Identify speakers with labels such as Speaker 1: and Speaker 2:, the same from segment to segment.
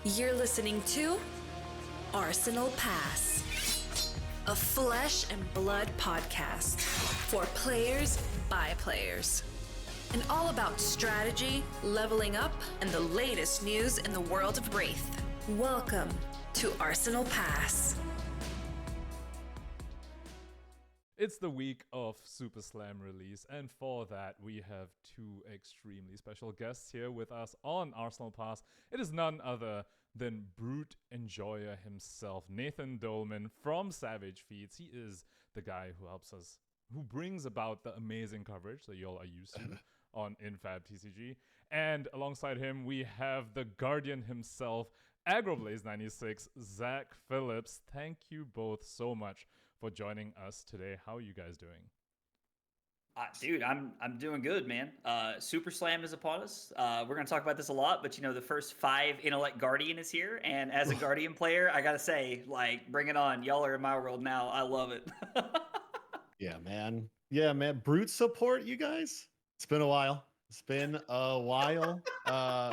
Speaker 1: You're listening to Arsenal Pass, a flesh and blood podcast for players by players. And all about strategy, leveling up, and the latest news in the world of Wraith. Welcome to Arsenal Pass.
Speaker 2: It's the week of Super Slam release, and for that we have two extremely special guests here with us on Arsenal Pass. It is none other than Brute Enjoyer himself, Nathan Dollman from Savage Feeds. He is the guy who helps us, who brings about the amazing coverage that y'all are used to on Infab TCG. And alongside him, we have the Guardian himself, AggroBlaze96, Zach Phillips. Thank you both so much for joining us today. How are you guys doing?
Speaker 3: Dude, I'm doing good, man. Super Slam is upon us. We're going to talk about this a lot, but the first 5 Intellect Guardian is here. And as a Guardian player, I got to say, bring it on. Y'all are in my world now. I love it.
Speaker 4: Yeah, man. Brute support, you guys. It's been a while.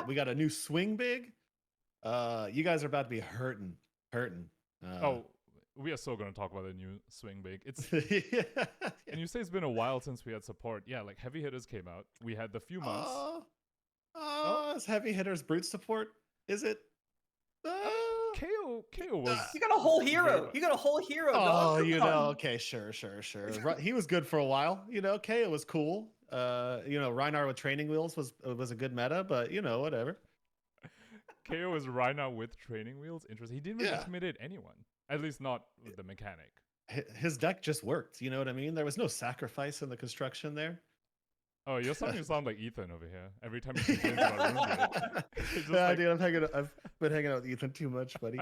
Speaker 4: We got a new swing big. You guys are about to be hurting.
Speaker 2: We are so going to talk about the new swing big. It's
Speaker 4: Yeah.
Speaker 2: And you say it's been a while since we had support. Yeah, heavy hitters came out. We had the few months.
Speaker 4: Is heavy hitters Brute support? Is it?
Speaker 2: KO was.
Speaker 3: You got a whole hero.
Speaker 4: Oh, okay, sure. He was good for a while. KO was cool. Reinhardt with training wheels was a good meta, but whatever.
Speaker 2: KO was Reinhardt with training wheels. Interesting. He didn't really intimidate anyone. At least not with the mechanic.
Speaker 4: His deck just worked. You know what I mean? There was no sacrifice in the construction there.
Speaker 2: Oh, you're starting to sound like Ethan over here. Every time you complain about RuneGate.
Speaker 4: Dude, I've been hanging out with Ethan too much, buddy.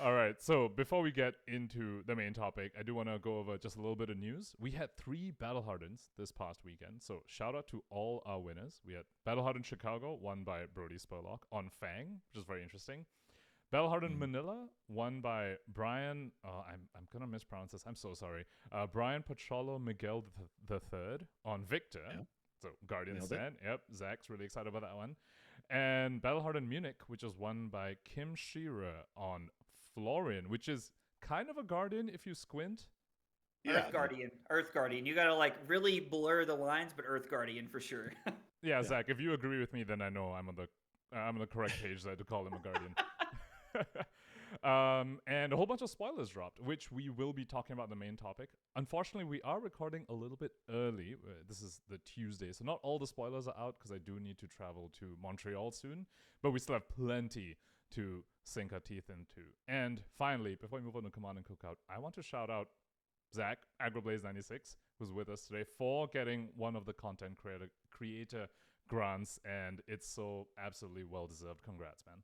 Speaker 2: All right, so before we get into the main topic, I do want to go over just a little bit of news. We had 3 Battle Hardens this past weekend, so shout out to all our winners. We had Battle Harden Chicago, won by Brody Spurlock on Fang, which is very interesting. Battle Harden Manila, won by Brian, I'm going to mispronounce this, I'm so sorry. Brian Pacholo Miguel the Third on Victor. Yeah. So Guardian Stand. Yep, Zach's really excited about that one. And Battle Harden Munich, which was won by Kim Shearer on Florian, which is kind of a Guardian if you squint.
Speaker 3: Yeah. Earth Guardian. You got to really blur the lines, but Earth Guardian for sure.
Speaker 2: Yeah, Zach, if you agree with me, then I know I'm on the correct page there to call him a Guardian. And a whole bunch of spoilers dropped, which we will be talking about in the main topic. Unfortunately, we are recording a little bit early. This is the Tuesday, so not all the spoilers are out because I do need to travel to Montreal soon, but we still have plenty to sink our teeth into. And finally, before we move on to Command and Cookout, I want to shout out Zach, AggroBlaze96, who's with us today, for getting one of the content creator grants, and it's so absolutely well-deserved. Congrats, man.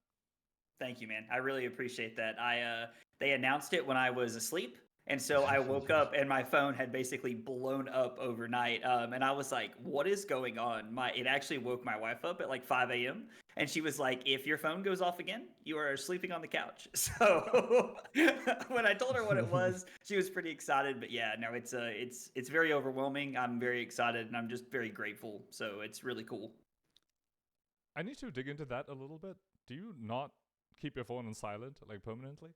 Speaker 3: Thank you, man. I really appreciate that. They announced it when I was asleep, and so I woke up and my phone had basically blown up overnight. And I was like, "What is going on?" It actually woke my wife up at 5 a.m. and she was like, "If your phone goes off again, you are sleeping on the couch." So when I told her what it was, she was pretty excited. But yeah, no, it's very overwhelming. I'm very excited and I'm just very grateful. So it's really cool.
Speaker 2: I need to dig into that a little bit. Do you not keep your phone on silent, permanently?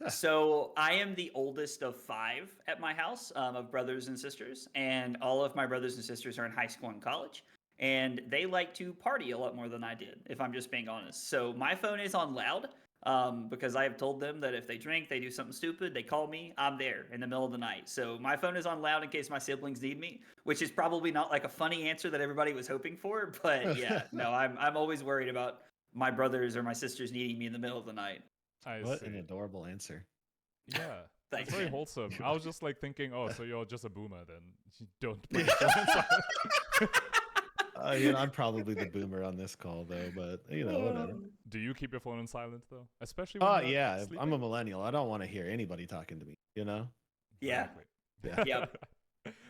Speaker 3: So I am the oldest of 5 at my house, of brothers and sisters, and all of my brothers and sisters are in high school and college, and they like to party a lot more than I did, if I'm just being honest. So my phone is on loud, because I have told them that if they drink, they do something stupid, they call me, I'm there in the middle of the night. So my phone is on loud in case my siblings need me, which is probably not a funny answer that everybody was hoping for, but yeah, no, I'm always worried about my brothers or my sisters needing me in the middle of the night.
Speaker 4: What an adorable answer.
Speaker 2: Yeah.
Speaker 3: Thanks,
Speaker 2: it's very
Speaker 3: man.
Speaker 2: whaulsome. I was just thinking, so you're just a boomer then. You don't put your phone on silent.
Speaker 4: I'm probably the boomer on this call though, but whatever.
Speaker 2: Do you keep your phone on silent though? Especially when
Speaker 4: yeah,
Speaker 2: sleeping?
Speaker 4: I'm a millennial. I don't want to hear anybody talking to me,
Speaker 3: Yeah.
Speaker 2: Exactly.
Speaker 4: Yeah.
Speaker 3: Yep.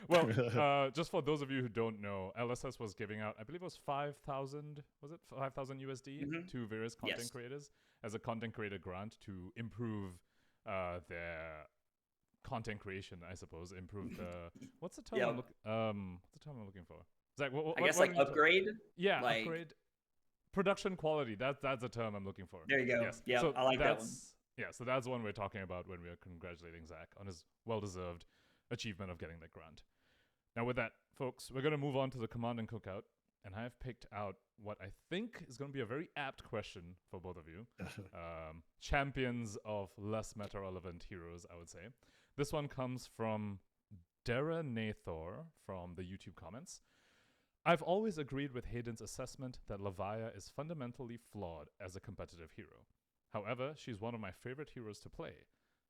Speaker 2: Well, just for those of you who don't know, LSS was giving out, I believe it was 5,000 USD to various content creators as a content creator grant to improve their content creation, I suppose. Improve the what's the term I'm looking for? Zach,
Speaker 3: I guess upgrade.
Speaker 2: Upgrade. production quality. That's a term I'm looking for.
Speaker 3: There you go.
Speaker 2: Yes.
Speaker 3: Yeah,
Speaker 2: So
Speaker 3: I like that one.
Speaker 2: Yeah, so that's one we're talking about when we are congratulating Zach on his well-deserved achievement of getting that grant. Now, with that, folks, we're going to move on to the Command and Cookout, and I have picked out what I think is going to be a very apt question for both of you. Champions of less meta-relevant heroes, I would say. This one comes from Nathor from the YouTube comments. I've always agreed with Hayden's assessment that Levia is fundamentally flawed as a competitive hero. However, she's one of my favorite heroes to play.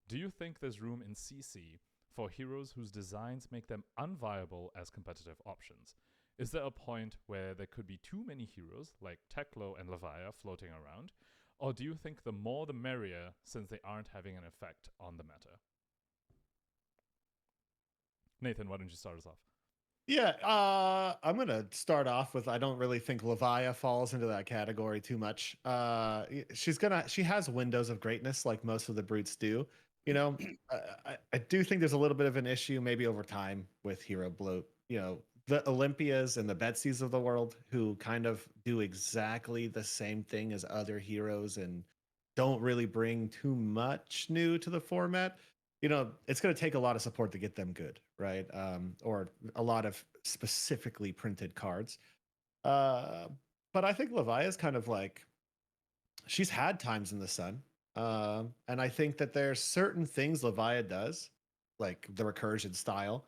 Speaker 2: Do you think there's room in CC for heroes whose designs make them unviable as competitive options? Is there a point where there could be too many heroes like Teklo and Levia floating around? Or do you think the more the merrier since they aren't having an effect on the meta? Nathan, why don't you start us off?
Speaker 4: Yeah, I'm gonna start off with I don't really think Levia falls into that category too much. She has windows of greatness like most of the brutes do. You know, I do think there's a little bit of an issue maybe over time with hero bloat. You know, the Olympias and the Betsies of the world who kind of do exactly the same thing as other heroes and don't really bring too much new to the format. You know, it's going to take a lot of support to get them good, right? Or a lot of specifically printed cards. But I think Levia is kind of like, she's had times in the sun. And I think that there's certain things Levia does, like the recursion style,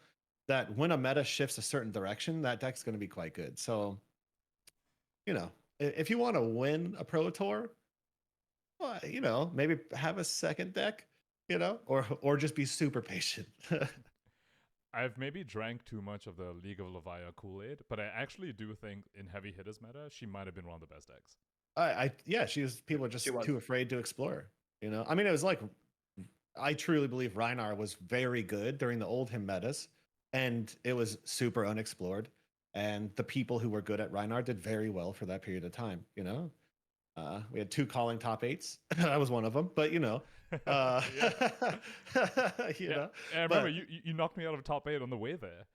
Speaker 4: that when a meta shifts a certain direction, that deck's going to be quite good. So, you know, if you want to win a Pro Tour, well, you know, maybe have a second deck, you know, or just be super patient.
Speaker 2: I've maybe drank too much of the League of Levia Kool-Aid, but I actually do think in heavy hitters meta, she might have been one of the best decks.
Speaker 4: Yeah, people are just too afraid to explore. You know, I mean, it was like, I truly believe Rhinar was very good during the old him metas, and it was super unexplored. And the people who were good at Rhinar did very well for that period of time. You know, we had 2 calling top 8s. I was one of them, but you know, you know.
Speaker 2: Yeah, I remember you knocked me out of top 8 on the way there.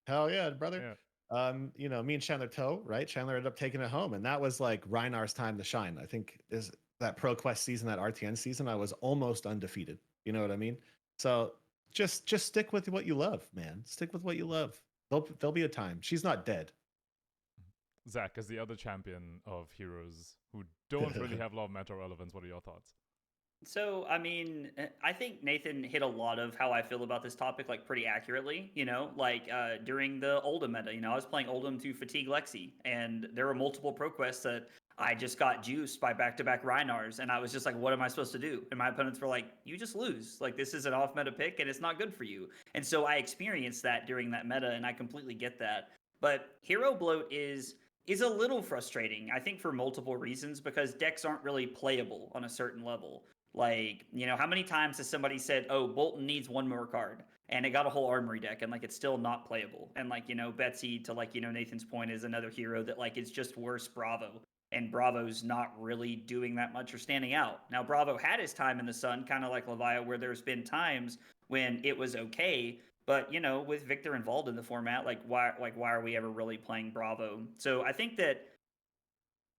Speaker 4: Hell yeah, brother. Yeah. You know, me and Chandler Toe, right? Chandler ended up taking it home, and that was like Rhinar's time to shine. I think is that ProQuest season, that RTN season, I was almost undefeated. You know what I mean? So just stick with what you love, man. Stick with what you love. There'll be a time. She's not dead.
Speaker 2: Zach, as the other champion of heroes who don't really have a lot of meta relevance, what are your thoughts?
Speaker 3: So, I mean, I think Nathan hit a lot of how I feel about this topic, like, pretty accurately, you know, like, during the Oldhim meta, you know, I was playing Oldhim to fatigue Lexi, and there were multiple ProQuests that I just got juiced by back-to-back Rhinars, and I was just like, what am I supposed to do? And my opponents were like, you just lose. Like, this is an off-meta pick, and it's not good for you. And so I experienced that during that meta, and I completely get that. But Hero Bloat is a little frustrating, I think, for multiple reasons, because decks aren't really playable on a certain level. Like, you know, how many times has somebody said, oh, Bolton needs one more card, and it got a whole armory deck, and like it's still not playable? And like, you know, Betsy, to like, you know, Nathan's point, is another hero that like it's just worse Bravo, and Bravo's not really doing that much or standing out. Now, Bravo had his time in the sun, kind of like Levia, where there's been times when it was okay, but you know, with Victor involved in the format, like why are we ever really playing Bravo? So I think that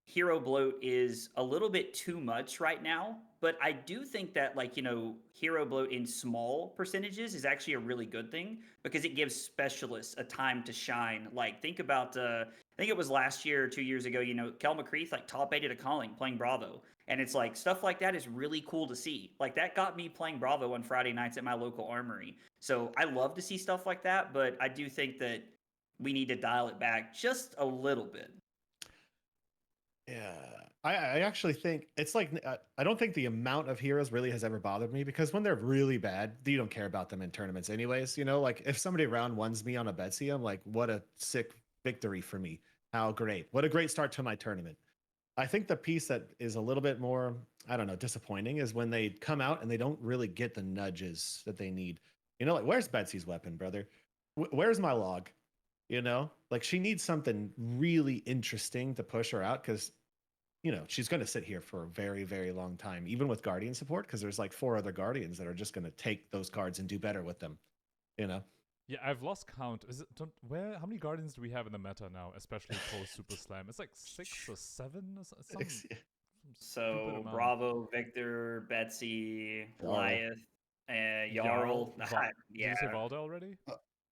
Speaker 3: Hero Bloat is a little bit too much right now, but I do think that, like, you know, Hero Bloat in small percentages is actually a really good thing, because it gives specialists a time to shine. Like, think about, I think it was last year or 2 years ago, you know, Kel McCreath, like, top 8 at a calling playing Bravo. And it's like, stuff like that is really cool to see. Like, that got me playing Bravo on Friday nights at my local armory. So I love to see stuff like that, but I do think that we need to dial it back just a little bit.
Speaker 4: Yeah, I actually think it's like, I don't think the amount of heroes really has ever bothered me, because when they're really bad, you don't care about them in tournaments anyways. You know, like if somebody round ones me on a Betsy, I'm like, what a sick victory for me. How great. What a great start to my tournament. I think the piece that is a little bit more, I don't know, disappointing is when they come out and they don't really get the nudges that they need. You know, like, where's Betsy's weapon, brother? Where's my log? You know, like, she needs something really interesting to push her out, because you know, she's going to sit here for a very, very long time, even with Guardian support, because there's like 4 other Guardians that are just going to take those cards and do better with them, you know?
Speaker 2: Yeah, I've lost count. Is it how many guardians do we have in the meta now, especially post Super Slam? It's like 6 or 7 or some stupid
Speaker 3: So
Speaker 2: amount.
Speaker 3: Bravo, Victor, Betsy, Goliath, Jarl.
Speaker 2: Did
Speaker 3: Yeah.
Speaker 2: you say Valda already?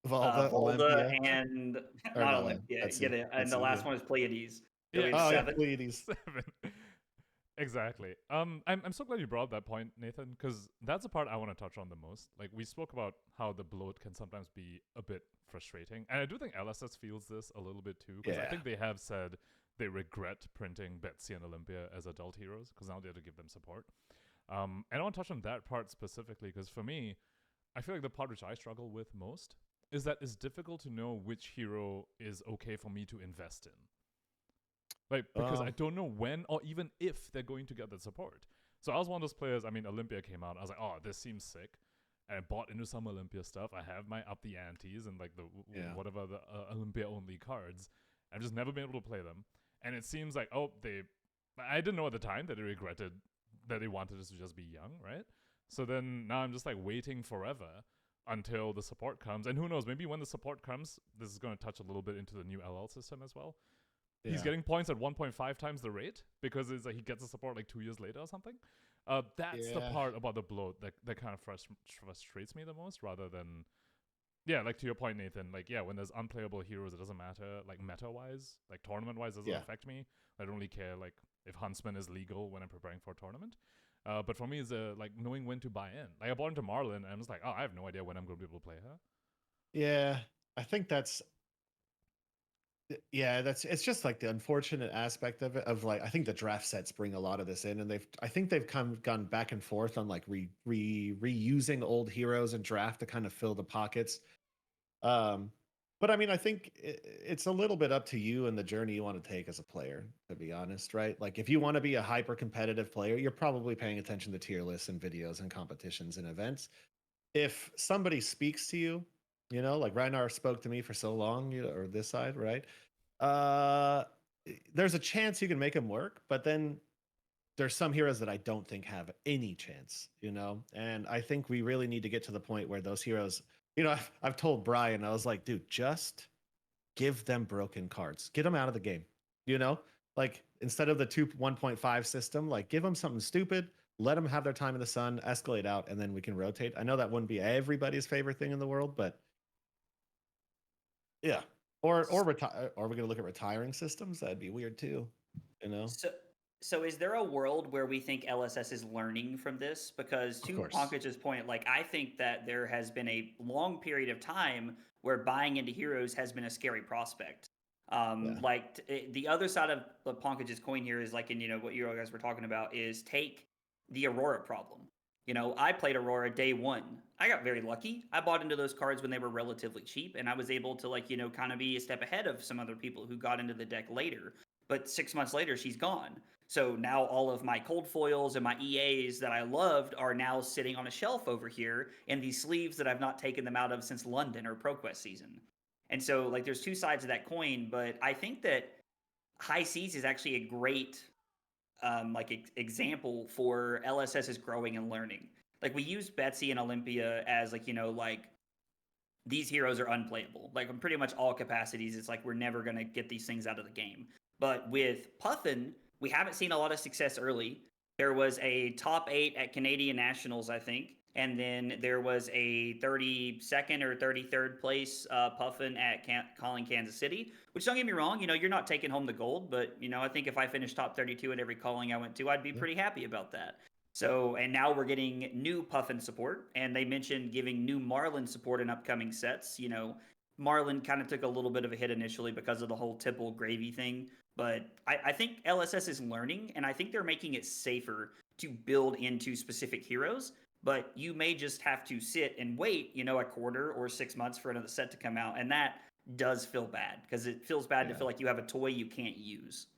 Speaker 4: Volda,
Speaker 3: Volda
Speaker 4: Olympia,
Speaker 3: and
Speaker 4: or
Speaker 3: not
Speaker 4: no,
Speaker 3: Olympia.
Speaker 4: Betsy.
Speaker 3: Get it. And the
Speaker 4: Betsy,
Speaker 3: last
Speaker 4: yeah.
Speaker 3: one is Pleiades. So
Speaker 2: Yeah,
Speaker 3: we have
Speaker 4: Oh yeah,
Speaker 3: 7.
Speaker 4: Pleiades.
Speaker 2: 7. Exactly. I'm so glad you brought up that point, Nathan, because that's the part I want to touch on the most. Like, we spoke about how the bloat can sometimes be a bit frustrating, and I do think LSS feels this a little bit too, because I
Speaker 4: Yeah.
Speaker 2: think they have said they regret printing Betsy and Olympia as adult heroes, because now they have to give them support. And I want to touch on that part specifically, because for me, I feel like the part which I struggle with most is that it's difficult to know which hero is okay for me to invest in. Like, because I don't know when or even if they're going to get that support. So I was one of those players, I mean, Olympia came out, I was like, oh, this seems sick. And I bought into some Olympia stuff. I have my up the antes and like the whatever the Olympia only cards. I've just never been able to play them. And it seems like, I didn't know at the time that they regretted that they wanted us to just be young, right? So then now I'm just like waiting forever until the support comes. And who knows, maybe when the support comes, this is going to touch a little bit into the new LL system as well.
Speaker 4: Yeah.
Speaker 2: He's getting points at 1.5 times the rate because it's like he gets the support like 2 years later or something. That's the part about the bloat that kind of frustrates me the most, rather than, yeah, like to your point, Nathan, like, yeah, when there's unplayable heroes, it doesn't matter, like meta-wise, like tournament-wise, doesn't affect me. I don't really care, like, if Huntsman is legal when I'm preparing for a tournament. But for me, it's like knowing when to buy in. Like, I bought into Marlin, and I'm just like, oh, I have no idea when I'm going to be able to play her.
Speaker 4: Yeah, I think that's it's just like the unfortunate aspect of it, of like, I think the draft sets bring a lot of this in, and I think they've gone back and forth on like reusing old heroes and draft to kind of fill the pockets. But I mean, I think it's a little bit up to you and the journey you want to take as a player, to be honest, right? Like, if you want to be a hyper competitive player, you're probably paying attention to tier lists and videos and competitions and events. If somebody speaks to you, like Reinar spoke to me for so long, or this side, right? There's a chance you can make them work, but then there's some heroes that I don't think have any chance, and I think we really need to get to the point where those heroes, I've told Brian, I was like, dude, just give them broken cards, get them out of the game, like, instead of the 1.5 system, like, give them something stupid, let them have their time in the sun, escalate out, and then we can rotate. I know that wouldn't be everybody's favorite thing in the world, but yeah. Or retire. Are we going to look at retiring systems? That'd be weird too,
Speaker 3: So is there a world where we think LSS is learning from this? Because to Pankaj's point, like, I think that there has been a long period of time where buying into heroes has been a scary prospect. Like, the other side of Pankaj's coin here is like, and what you guys were talking about is take the Aurora problem. I played Aurora day one. I got very lucky. I bought into those cards when they were relatively cheap, and I was able to, like, kind of be a step ahead of some other people who got into the deck later. But 6 months later, she's gone. So now all of my cold foils and my EAs that I loved are now sitting on a shelf over here in these sleeves that I've not taken them out of since London or ProQuest season. And so, like, there's two sides of that coin, but I think that High Seas is actually a great example for LSS is growing and learning. Like, we use Betsy and Olympia as like, these heroes are unplayable. Like, in pretty much all capacities, it's like we're never going to get these things out of the game. But with Puffin, we haven't seen a lot of success early. There was a top 8 at Canadian Nationals, I think. And then there was a 32nd or 33rd place Puffin at Calling Kansas City, which, don't get me wrong, you're not taking home the gold, but, I think if I finished top 32 at every calling I went to, I'd be pretty happy about that. So, and now we're getting new Puffin support, and they mentioned giving new Marlin support in upcoming sets. Marlin kind of took a little bit of a hit initially because of the whole Tipple gravy thing, but I think LSS is learning, and I think they're making it safer to build into specific heroes. But you may just have to sit and wait, a quarter or 6 months for another set to come out. And that does feel bad, because it feels bad to feel like you have a toy you can't use.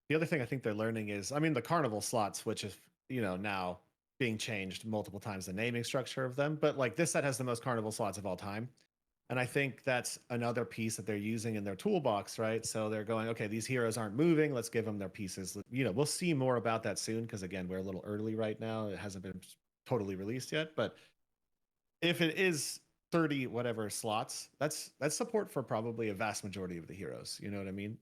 Speaker 4: The other thing I think they're learning is, I mean, the carnival slots, which is, now being changed multiple times, the naming structure of them. But like, this set has the most carnival slots of all time. And I think that's another piece that they're using in their toolbox, right? So they're going, okay, these heroes aren't moving. Let's give them their pieces. We'll see more about that soon, because, again, we're a little early right now. It hasn't been totally released yet. But if it is 30 whatever slots. That's support for probably a vast majority of the heroes. You know what I mean?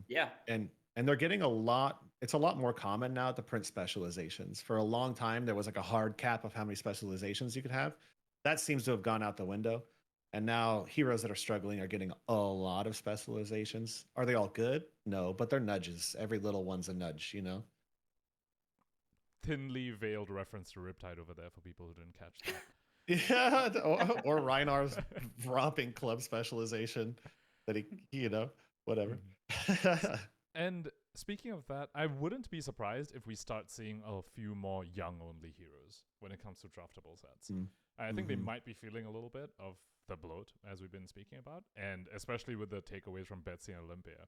Speaker 3: Yeah.
Speaker 4: And they're getting a lot. It's a lot more common now to print specializations. For a long time, there was like a hard cap of how many specializations you could have. That seems to have gone out the window. And now heroes that are struggling are getting a lot of specializations. Are they all good? No, but they're nudges. Every little one's a nudge, you know?
Speaker 2: Thinly veiled reference to Riptide over there for people who didn't catch that.
Speaker 4: Yeah, or Reinar's romping club specialization that he whatever.
Speaker 2: And speaking of that, I wouldn't be surprised if we start seeing a few more young-only heroes when it comes to draftable sets. I think they might be feeling a little bit of the bloat, as we've been speaking about, and especially with the takeaways from Betsy and Olympia.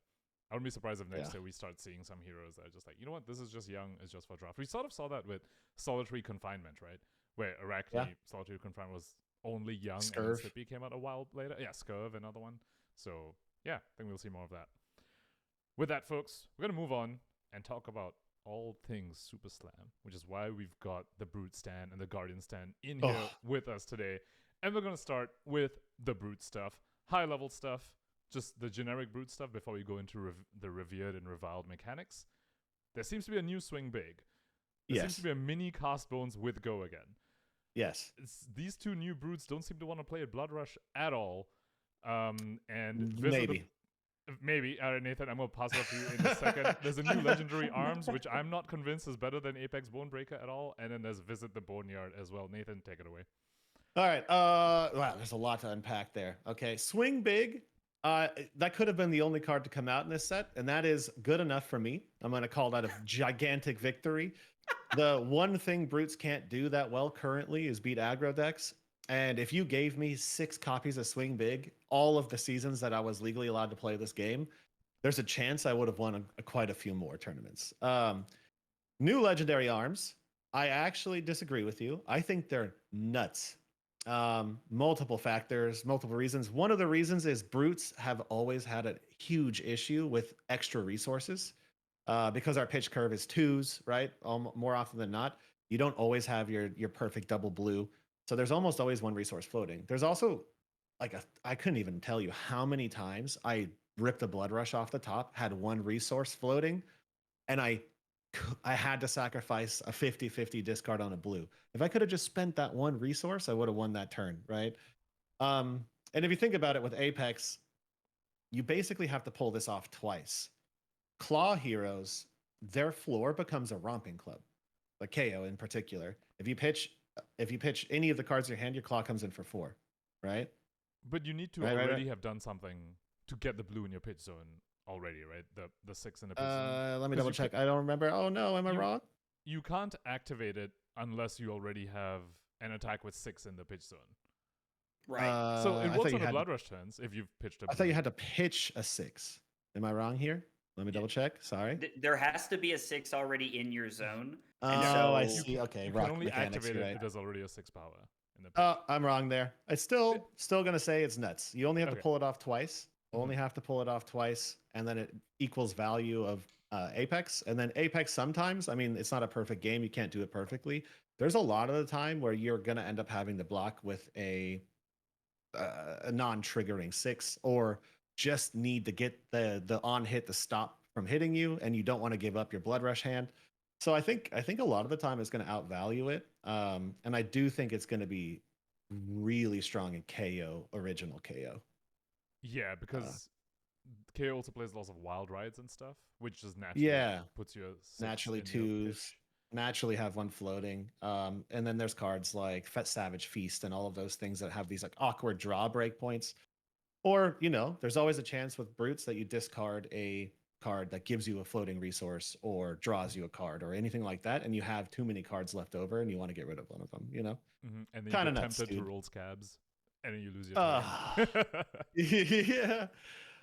Speaker 2: I wouldn't be surprised if next year we start seeing some heroes that are just like, you know what, this is just young, it's just for draft. We sort of saw that with Solitary Confinement, right? Where Arachne, Solitary Confinement was only young, and then Slippy came out a while later. Yeah, Scurv, another one. So, yeah, I think we'll see more of that. With that, folks, we're going to move on and talk about all things Super Slam, which is why we've got the Brute Stand and the Guardian Stand in here with us today. And we're going to start with the Brute stuff, high-level stuff, just the generic Brute stuff before we go into the revered and reviled mechanics. There seems to be a new Swing Big. There seems to be a mini Cast Bones with Go again.
Speaker 4: Yes.
Speaker 2: These two new Brutes don't seem to want to play at Blood Rush at all. And Maybe. All right, Nathan, I'm going to pass it off to you in a second. There's a new Legendary Arms, which I'm not convinced is better than Apex Bonebreaker at all. And then there's Visit the Boneyard as well. Nathan, take it away.
Speaker 4: All right. Wow, there's a lot to unpack there. Okay, Swing Big. That could have been the only card to come out in this set, and that is good enough for me. I'm going to call that a gigantic victory. The one thing Brutes can't do that well currently is beat aggro decks. And if you gave me 6 copies of Swing Big, all of the seasons that I was legally allowed to play this game, there's a chance I would have won quite a few more tournaments. New Legendary Arms. I actually disagree with you. I think they're nuts. Multiple factors, multiple reasons. One of the reasons is Brutes have always had a huge issue with extra resources because our pitch curve is 2s, right? More often than not, you don't always have your perfect double blue. So there's almost always one resource floating. There's also I couldn't even tell you how many times I ripped a Blood Rush off the top, had one resource floating, and I had to sacrifice a 50-50 discard on a blue. If I could have just spent that one resource, I would have won that turn, right? And if you think about it with Apex, you basically have to pull this off twice. Claw heroes, their floor becomes a romping club, like KO in particular. If you pitch any of the cards in your hand, your claw comes in for 4, right?
Speaker 2: But you need to already have done something to get the blue in your pitch zone already, right? The 6 in the pitch zone.
Speaker 4: Let me double check. I don't remember. Oh no, am I wrong?
Speaker 2: You can't activate it unless you already have an attack with 6 in the pitch zone.
Speaker 3: Right.
Speaker 2: So it works on the Blood Rush turns if you've pitched a blue.
Speaker 4: I thought you had to pitch a 6. Am I wrong here? Let me double check. Sorry.
Speaker 3: There has to be a 6 already in your zone.
Speaker 4: I see. Okay,
Speaker 2: you
Speaker 4: rock
Speaker 2: can only
Speaker 4: mechanics,
Speaker 2: activate it
Speaker 4: right.
Speaker 2: if there's already a 6 power in the pitch.
Speaker 4: I'm wrong there. It's still gonna say it's nuts. You only have to pull it off twice. Only have to pull it off twice, and then it equals value of Apex. And then Apex sometimes, I mean, it's not a perfect game. You can't do it perfectly. There's a lot of the time where you're gonna end up having to block with a non-triggering 6, or just need to get the on hit to stop from hitting you, and you don't want to give up your Blood Rush hand. So I think a lot of the time it's going to outvalue it, and I do think it's going to be really strong in KO, original KO.
Speaker 2: Yeah, because KO also plays lots of wild rides and stuff, which just naturally puts you
Speaker 4: naturally 2s, naturally have one floating. And then there's cards like Savage Feast and all of those things that have these like awkward draw break points. Or, there's always a chance with Brutes that you discard a card that gives you a floating resource or draws you a card or anything like that, and you have too many cards left over and you want to get rid of one of them,
Speaker 2: And then
Speaker 4: Kinda
Speaker 2: you get
Speaker 4: nuts,
Speaker 2: tempted
Speaker 4: dude.
Speaker 2: to roll scabs, and then you lose your turn.
Speaker 4: Yeah.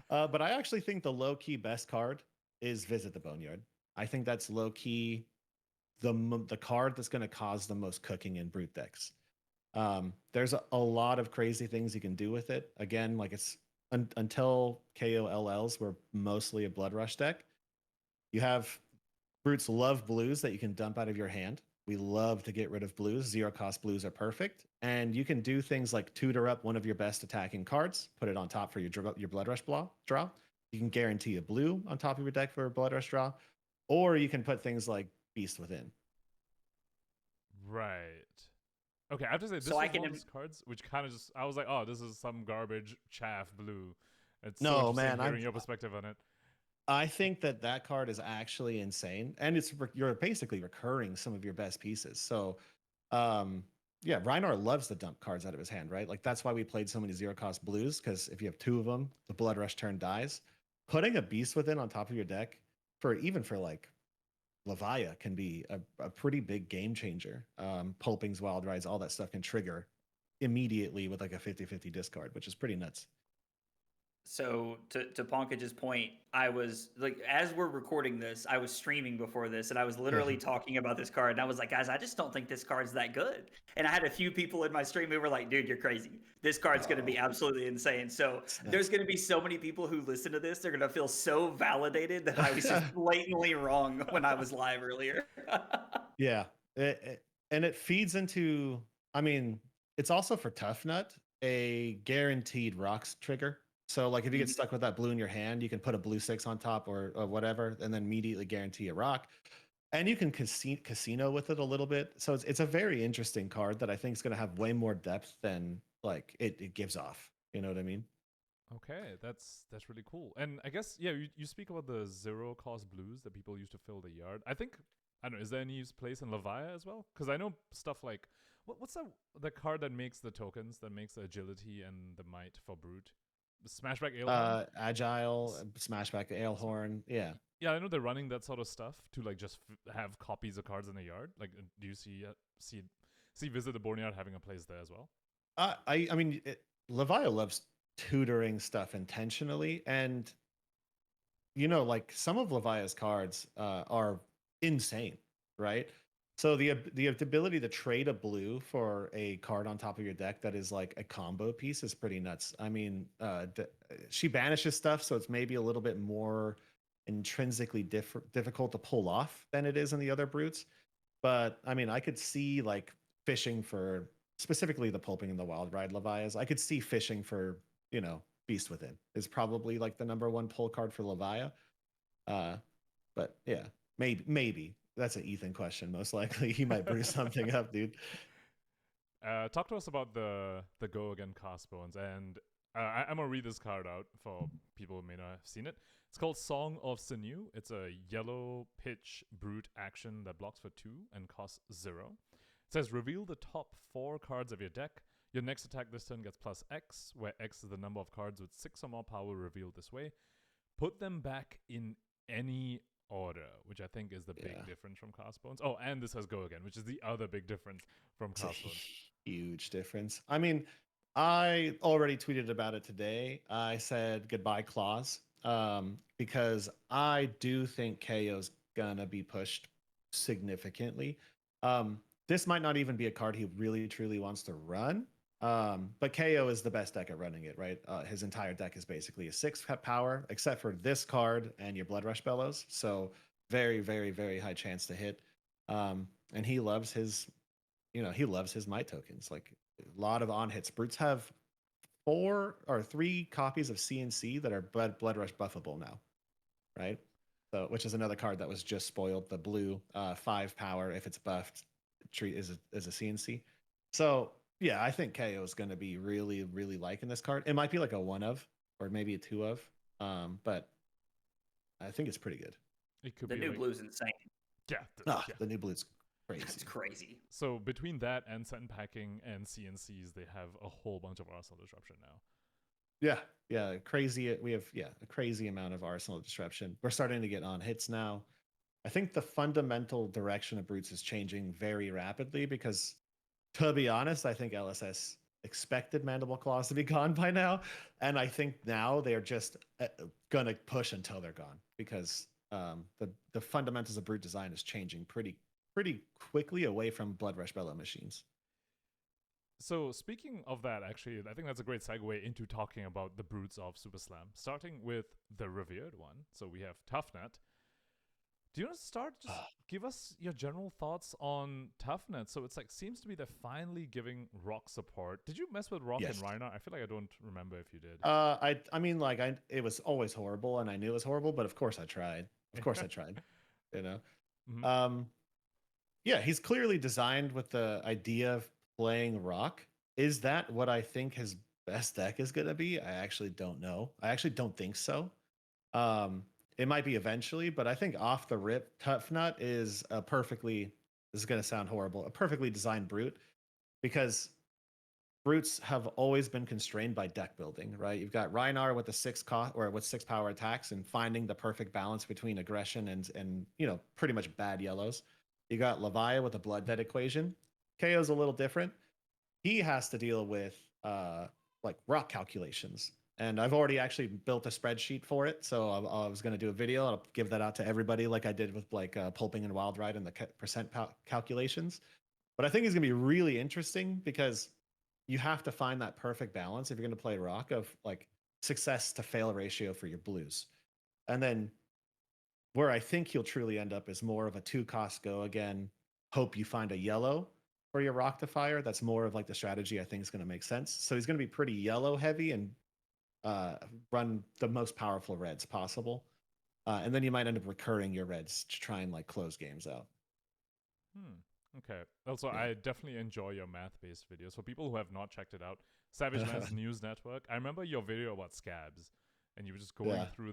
Speaker 4: But I actually think the low-key best card is Visit the Boneyard. I think that's low-key the card that's going to cause the most cooking in Brute decks. There's a lot of crazy things you can do with it. Again, like it's until KOLLs were mostly a Blood Rush deck. You have Brutes love blues that you can dump out of your hand, We love to get rid of blues. Zero cost blues are perfect. And you can do things like tutor up one of your best attacking cards, put it on top for your Blood Rush draw. You can guarantee a blue on top of your deck for a Blood Rush draw. Or you can put things like Beast Within.
Speaker 2: Right. Okay, I have to say, this
Speaker 3: So
Speaker 2: was
Speaker 3: I can
Speaker 2: one of those cards which kind of just, I was like, oh, this is some garbage chaff blue. It's so
Speaker 4: No,
Speaker 2: interesting
Speaker 4: man,
Speaker 2: hearing your perspective on it.
Speaker 4: I think that card is actually insane, and you're basically recurring some of your best pieces. So, yeah, Reinar loves to dump cards out of his hand, right? Like that's why we played so many zero cost blues, because if you have two of them, the Blood Rush turn dies. Putting a Beast Within on top of your deck for like Levia can be a pretty big game changer. Pulpings, Wild Rides, all that stuff can trigger immediately with like a 50-50 discard, which is pretty nuts.
Speaker 3: So to Pankaj's point, I was like, as we're recording this, I was streaming before this, and I was literally talking about this card, and I was like, guys, I just don't think this card's that good. And I had a few people in my stream who were like, dude, you're crazy. This card's going to be absolutely insane. So there's going to be so many people who listen to this, they're going to feel so validated that I was just blatantly wrong when I was live earlier.
Speaker 4: Yeah, and it feeds into. I mean, it's also for Toughnut a guaranteed rocks trigger. So like if you get stuck with that blue in your hand, you can put a blue 6 on top or whatever, and then immediately guarantee a rock. And you can casino with it a little bit. So it's a very interesting card that I think is going to have way more depth than like it gives off. You know what I mean?
Speaker 2: Okay, that's really cool. And I guess, yeah, you speak about the zero cost blues that people use to fill the yard. I think, I don't know, is there any place in Levia as well? Because I know stuff like, what's the card that makes the tokens, that makes the agility and the might for Brute? Smashback Alehorn?
Speaker 4: Agile, Smashback Alehorn, yeah.
Speaker 2: Yeah, I know they're running that sort of stuff to like just have copies of cards in the yard. Like, do you see Visit the Boneyard having a place there as well?
Speaker 4: I mean, Levia loves tutoring stuff intentionally, and you know, like some of Levia's cards are insane, right? So the ability to trade a blue for a card on top of your deck that is like a combo piece is pretty nuts. I mean, she banishes stuff, so it's maybe a little bit more intrinsically difficult to pull off than it is in the other brutes. But I mean, I could see like fishing for specifically the pulping and the wild ride Levias. I could see fishing for, you know, Beast Within is probably like the number one pull card for Levia. But yeah, maybe. That's an Ethan question. Most likely he might brew something up, dude.
Speaker 2: Talk to us about the Go Again Cast Bones, and I'm gonna read this card out for people who may not have seen it. It's called Song of Sinew. It's a yellow pitch brute action that blocks for 2 and costs 0. It says reveal the top 4 cards of your deck. Your next attack this turn gets plus X, where X is the number of cards with 6 or more power revealed this way. Put them back in any order, which I think is the big difference from Cast Bones. Oh, and this has Go Again, which is the other big difference from Cast Bones.
Speaker 4: Huge difference. I mean, I already tweeted about it today. I said goodbye claws, because I do think KO's gonna be pushed significantly. This might not even be a card he really truly wants to run. But KO is the best deck at running it, right? His entire deck is basically a 6 power, except for this card and your Blood Rush Bellows. So very, very, very high chance to hit. And he loves his, he loves his might tokens. Like a lot of on hits. Brutes have 4 or 3 copies of CNC that are Blood Rush buffable now, right? So, which is another card that was just spoiled. The blue 5 power, if it's buffed, treat is a CNC. So yeah, I think KO is going to be really, really liking this card. It might be like a 1 of, or maybe a 2 of, but I think it's pretty good.
Speaker 3: It could the be new blue's insane.
Speaker 2: Yeah,
Speaker 4: the new blue's crazy.
Speaker 3: It's crazy.
Speaker 2: So between that and set packing and CNCs, they have a whole bunch of Arsenal disruption now.
Speaker 4: Yeah, crazy. We have a crazy amount of Arsenal disruption. We're starting to get on hits now. I think the fundamental direction of Brutes is changing very rapidly because, to be honest, I think LSS expected Mandible Claws to be gone by now. And I think now they're just going to push until they're gone because the fundamentals of Brute design is changing pretty quickly away from Blood Rush Bellow machines.
Speaker 2: So speaking of that, actually, I think that's a great segue into talking about the Brutes of Super Slam, starting with the revered one. So we have Toughnut. Do you want to start? Just give us your general thoughts on Toughnut. So it's like seems to be they're finally giving rock support. Did you mess with rock
Speaker 4: Yes.
Speaker 2: and Reinhardt? I feel like I don't remember if you did.
Speaker 4: I mean, like it was always horrible, and I knew it was horrible, but of course I tried. Of course I tried. You know.
Speaker 2: Mhm.
Speaker 4: Yeah, he's clearly designed with the idea of playing rock. Is that what I think his best deck is going to be? I actually don't know. I actually don't think so. Um, it might be eventually, but I think off the rip, Toughnut is a perfectly. This is going to sound horrible. A perfectly designed brute, because brutes have always been constrained by deck building, right? You've got Rhinar with the 6 cost or with 6 power attacks and finding the perfect balance between aggression and pretty much bad yellows. You got Leviah with the blood debt equation. KO's a little different. He has to deal with like rock calculations. And I've already actually built a spreadsheet for it. So I was going to do a video. I'll give that out to everybody like I did with like pulping and wild ride and the percent calculations. But I think it's going to be really interesting because you have to find that perfect balance if you're going to play rock of like success to fail ratio for your blues. And then where I think he'll truly end up is more of a 2-cost go again. Hope you find a yellow for your rock to fire. That's more of like the strategy I think is going to make sense. So he's going to be pretty yellow heavy and run the most powerful reds possible. And then you might end up recurring your reds to try and like close games out.
Speaker 2: Okay. Also,
Speaker 4: Yeah.
Speaker 2: I definitely enjoy your math-based videos. For people who have not checked it out, Savage Lands News Network. I remember your video about scabs, and you were just going through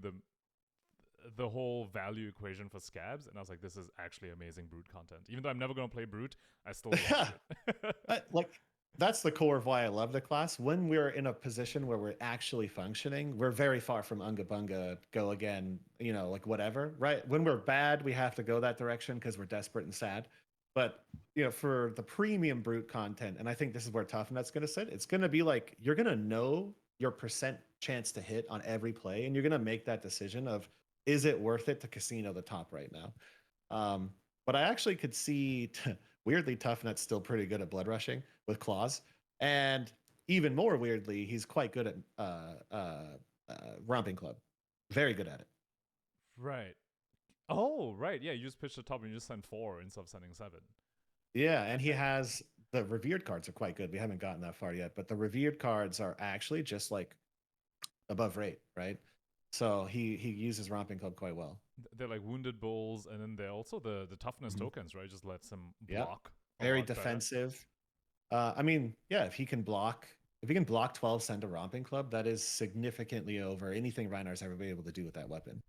Speaker 2: the whole value equation for scabs, and I was like, this is actually amazing brute content. Even though I'm never going to play brute, I still watch it.
Speaker 4: Like that's the core of why I love the class. When we're in a position where we're actually functioning, we're very far from Unga Bunga, go again, like whatever, right? When we're bad, we have to go that direction because we're desperate and sad. But for the premium brute content, and I think this is where Toughnut's going to sit, it's going to be like you're going to know your percent chance to hit on every play, and you're going to make that decision of, is it worth it to casino the top right now? But I actually could see, weirdly, Toughnut's still pretty good at blood rushing with claws, and even more weirdly, he's quite good at romping club, very good at it.
Speaker 2: Right. Oh, right. Yeah, you just pitched the top and you just send 4 instead of sending 7.
Speaker 4: Yeah, and he has the revered cards are quite good. We haven't gotten that far yet, but the revered cards are actually just like above rate, right? So he uses romping club quite well.
Speaker 2: They're like wounded bulls, and then they're also the toughness tokens, right? Just lets him block.
Speaker 4: Very defensive. I mean, yeah, if he can block 12, send a romping club, that is significantly over anything Reinhardt's ever been able to do with that weapon.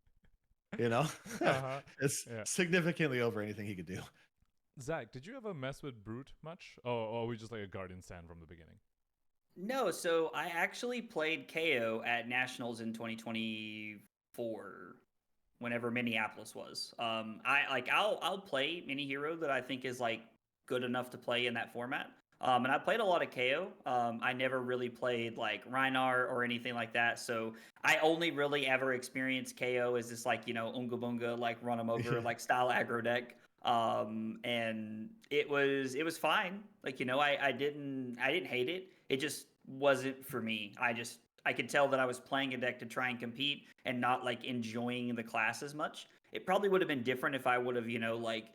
Speaker 4: It's significantly over anything he could do.
Speaker 2: Zach, did you ever mess with brute much, or are we just like a guardian stand from the beginning?
Speaker 3: No, so I actually played KO at Nationals in 2024, whenever Minneapolis was. I'll play any hero that I think is like good enough to play in that format. And I played a lot of KO. I never really played like Rhinar or anything like that. So I only really ever experienced KO as this like, Unga Bunga, like run them over, like style aggro deck. And it was fine. Like, I didn't hate it. It just wasn't for me. I could tell that I was playing a deck to try and compete and not like enjoying the class as much. It probably would have been different if I would have, like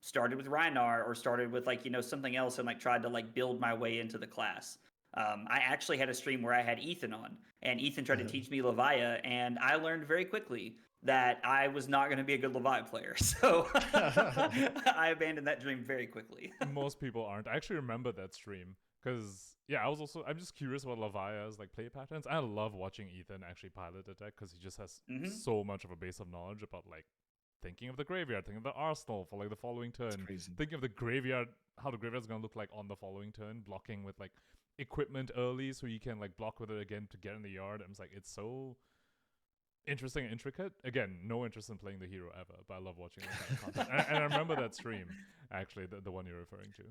Speaker 3: started with Rhinar or started with like, something else and like tried to like build my way into the class. I actually had a stream where I had Ethan on, and Ethan tried to teach me Leviah, and I learned very quickly that I was not going to be a good Leviah player. So I abandoned that dream very quickly.
Speaker 2: Most people aren't. I actually remember that stream because, I'm just curious about Leviah's like play patterns. I love watching Ethan actually pilot the deck because he just has so much of a base of knowledge about like thinking of the graveyard, thinking of the arsenal for like the following turn, thinking of the graveyard, how the graveyard's going to look like on the following turn, blocking with like equipment early so you can like block with it again to get in the yard. I'm just like, it's so interesting and intricate. Again, no interest in playing the hero ever, but I love watching that kind of content. and I remember that stream, actually, the one you're referring to.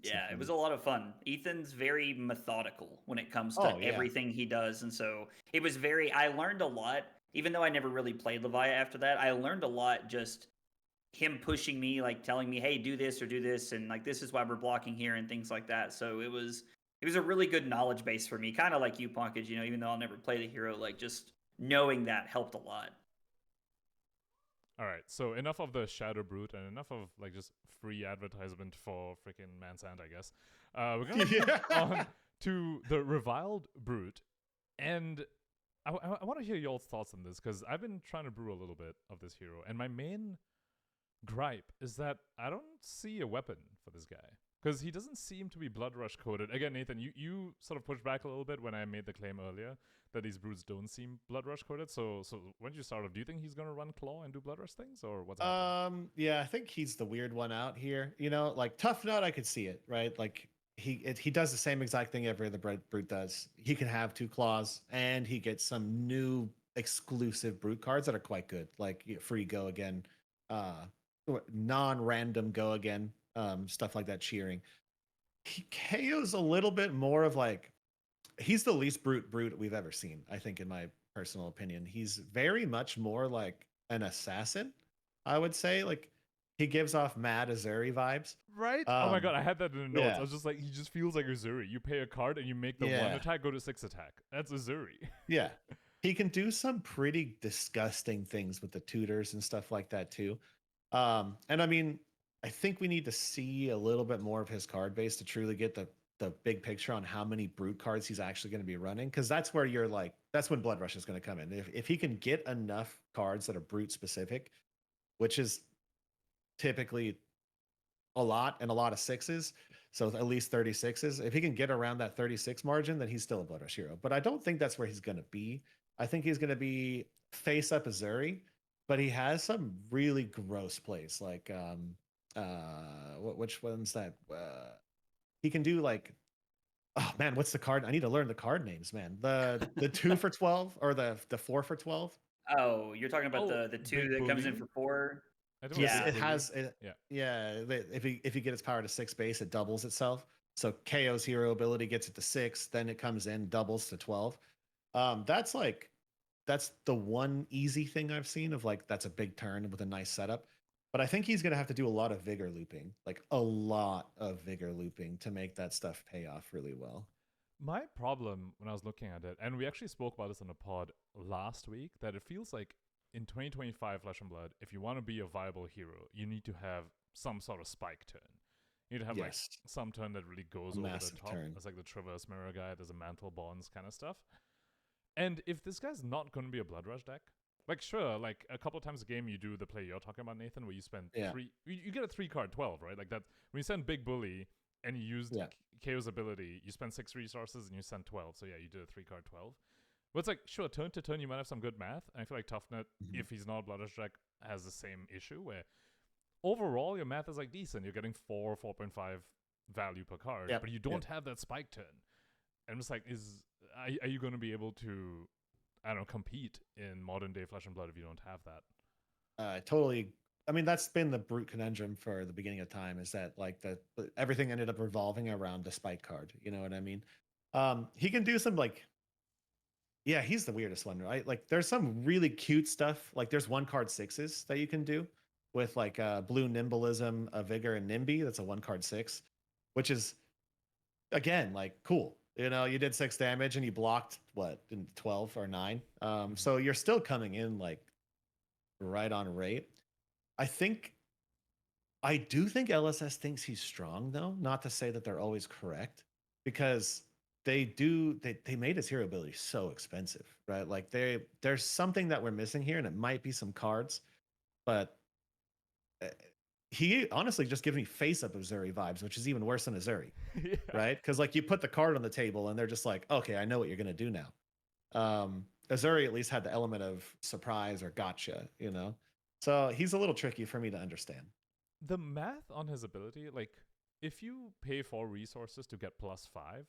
Speaker 3: Yeah, it was a lot of fun. Ethan's very methodical when it comes to everything he does. And so it was I learned a lot, even though I never really played Leviah after that. I learned a lot just him pushing me, like telling me, hey, do this or do this. And like, this is why we're blocking here and things like that. So it was a really good knowledge base for me. Kind of like you, Pankaj, even though I'll never play the hero, like just knowing that helped a lot.
Speaker 2: All right, so enough of the Shadow Brute and enough of like just free advertisement for freaking Mansand, I guess. We're gonna move on to the Reviled Brute, and I want to hear y'all's thoughts on this because I've been trying to brew a little bit of this hero, and my main gripe is that I don't see a weapon for this guy because he doesn't seem to be Blood Rush coded. Again, Nathan, you sort of pushed back a little bit when I made the claim earlier that these brutes don't seem Blood Rush coded. So when you start off, do you think he's gonna run Claw and do Blood Rush things, or what's happening?
Speaker 4: Yeah, I think he's the weird one out here. You know, like Toughnut, I could see it, right? Like he does the same exact thing every other brute does. He can have 2 claws, and he gets some new exclusive brute cards that are quite good, like free go again, non-random go again, stuff like that. Cheering. He KO's a little bit more of like he's the least brute we've ever seen, I think, in my personal opinion. He's very much more like an assassin, I would say. Like he gives off mad Azuri vibes.
Speaker 2: Right? Oh my god, I had that in the notes.
Speaker 4: yeah.
Speaker 2: I was just like, he just feels like Azuri. You pay a card and you make the 1 attack go to 6 attack. That's Azuri.
Speaker 4: Yeah. He can do some pretty disgusting things with the tutors and stuff like that too. And I mean, I think we need to see a little bit more of his card base to truly get the big picture on how many brute cards he's actually going to be running, because that's where you're like, that's when Blood Rush is going to come in. If he can get enough cards that are brute specific, which is typically a lot and a lot of 6s, so at least 36s, if he can get around that 36 margin, then he's still a Blood Rush hero. But I don't think that's where he's going to be. I think he's going to be face up Azuri, but he has some really gross plays, like which one's that? He can do like, oh man, what's the card? I need to learn the card names, man. The 2 for 12 or the 4 for 12.
Speaker 3: Oh, you're talking about the 2 that comes in for 4.
Speaker 4: Yes, it has. If you get its power to 6 base, it doubles itself. So KO's hero ability gets it to 6, then it comes in, doubles to 12. That's the one easy thing I've seen of like that's a big turn with a nice setup. But I think he's going to have to do a lot of vigor looping, like a lot of vigor looping to make that stuff pay off really well.
Speaker 2: My problem when I was looking at it, and we actually spoke about this on a pod last week, that it feels like in 2025 Flesh and Blood, if you want to be a viable hero, you need to have some sort of spike turn. You need to have like some turn that really goes over the top. It's like the Traverse Mirror guy, there's a Mantle Bonds kind of stuff. And if this guy's not going to be a Blood Rush deck, like sure, like a couple of times a game you do the play you're talking about, Nathan, where you spend 3, you get a 3-card 12, right? Like that when you send Big Bully and you use KO's ability, you spend 6 resources and you send 12. So yeah, you did a 3-card 12. But it's like sure, turn to turn you might have some good math. And I feel like Toughnut, if he's not a Blood Rush deck, has the same issue where overall your math is like decent. You're getting 4.5 value per card, but you don't have that spike turn. And I'm just like, are you going to be able to, I don't know, compete in modern day Flesh and Blood if you don't have that?
Speaker 4: Totally. I mean, that's been the brute conundrum for the beginning of time, is that like everything ended up revolving around the spike card. You know what I mean? He can do some like, he's the weirdest one, right? Like there's some really cute stuff. Like there's 1-card 6s that you can do with like blue Nimbalism, a Vigor, and Nimby. That's a 1-card 6, which is again like cool. You know, you did 6 damage and you blocked what in 12 or 9. So you're still coming in like right on rate. I do think LSS thinks he's strong though. Not to say that they're always correct, because they made his hero ability so expensive, right? Like there's something that we're missing here, and it might be some cards, but he honestly just gives me face-up Azuri vibes, which is even worse than Azuri, right? Because like you put the card on the table and they're just like, okay, I know what you're going to do now. Azuri at least had the element of surprise or gotcha, you know? So he's a little tricky for me to understand.
Speaker 2: The math on his ability, like if you pay 4 resources to get +5,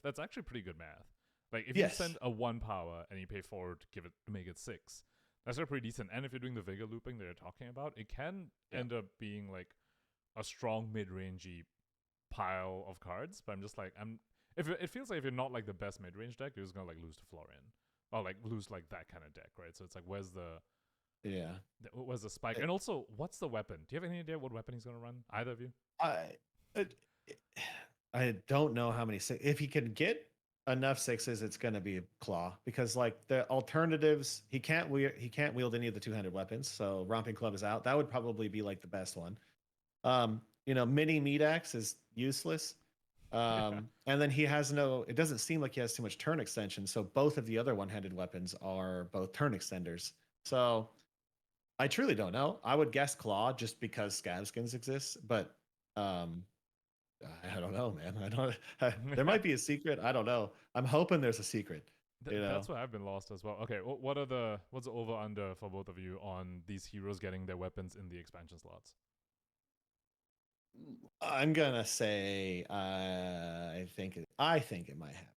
Speaker 2: that's actually pretty good math. Like if you send a 1 power and you pay 4 to make it 6, that's pretty decent. And if you're doing the vigor looping that you're talking about, it can end up being like a strong mid-rangey pile of cards. But I'm just like, it feels like if you're not like the best mid-range deck, you're just gonna like lose to Florian, or like lose like that kind of deck, right? So it's like, where's the spike? And also, what's the weapon? Do you have any idea what weapon he's gonna run? Either of you?
Speaker 4: I don't know how many. If he can get enough sixes, it's going to be Claw, because like the alternatives, he can't wield any of the two-handed weapons. So Romping Club is out. That would probably be like the best one. Mini Meat Axe is useless. And then he has it doesn't seem like he has too much turn extension. So both of the other one-handed weapons are both turn extenders. So I truly don't know. I would guess Claw just because Scavskins exists, but I don't know, man. There might be a secret. I don't know. I'm hoping there's a secret.
Speaker 2: That's why I've been lost as well. Okay, what's the over under for both of you on these heroes getting their weapons in the expansion slots?
Speaker 4: I'm gonna say I think it might happen.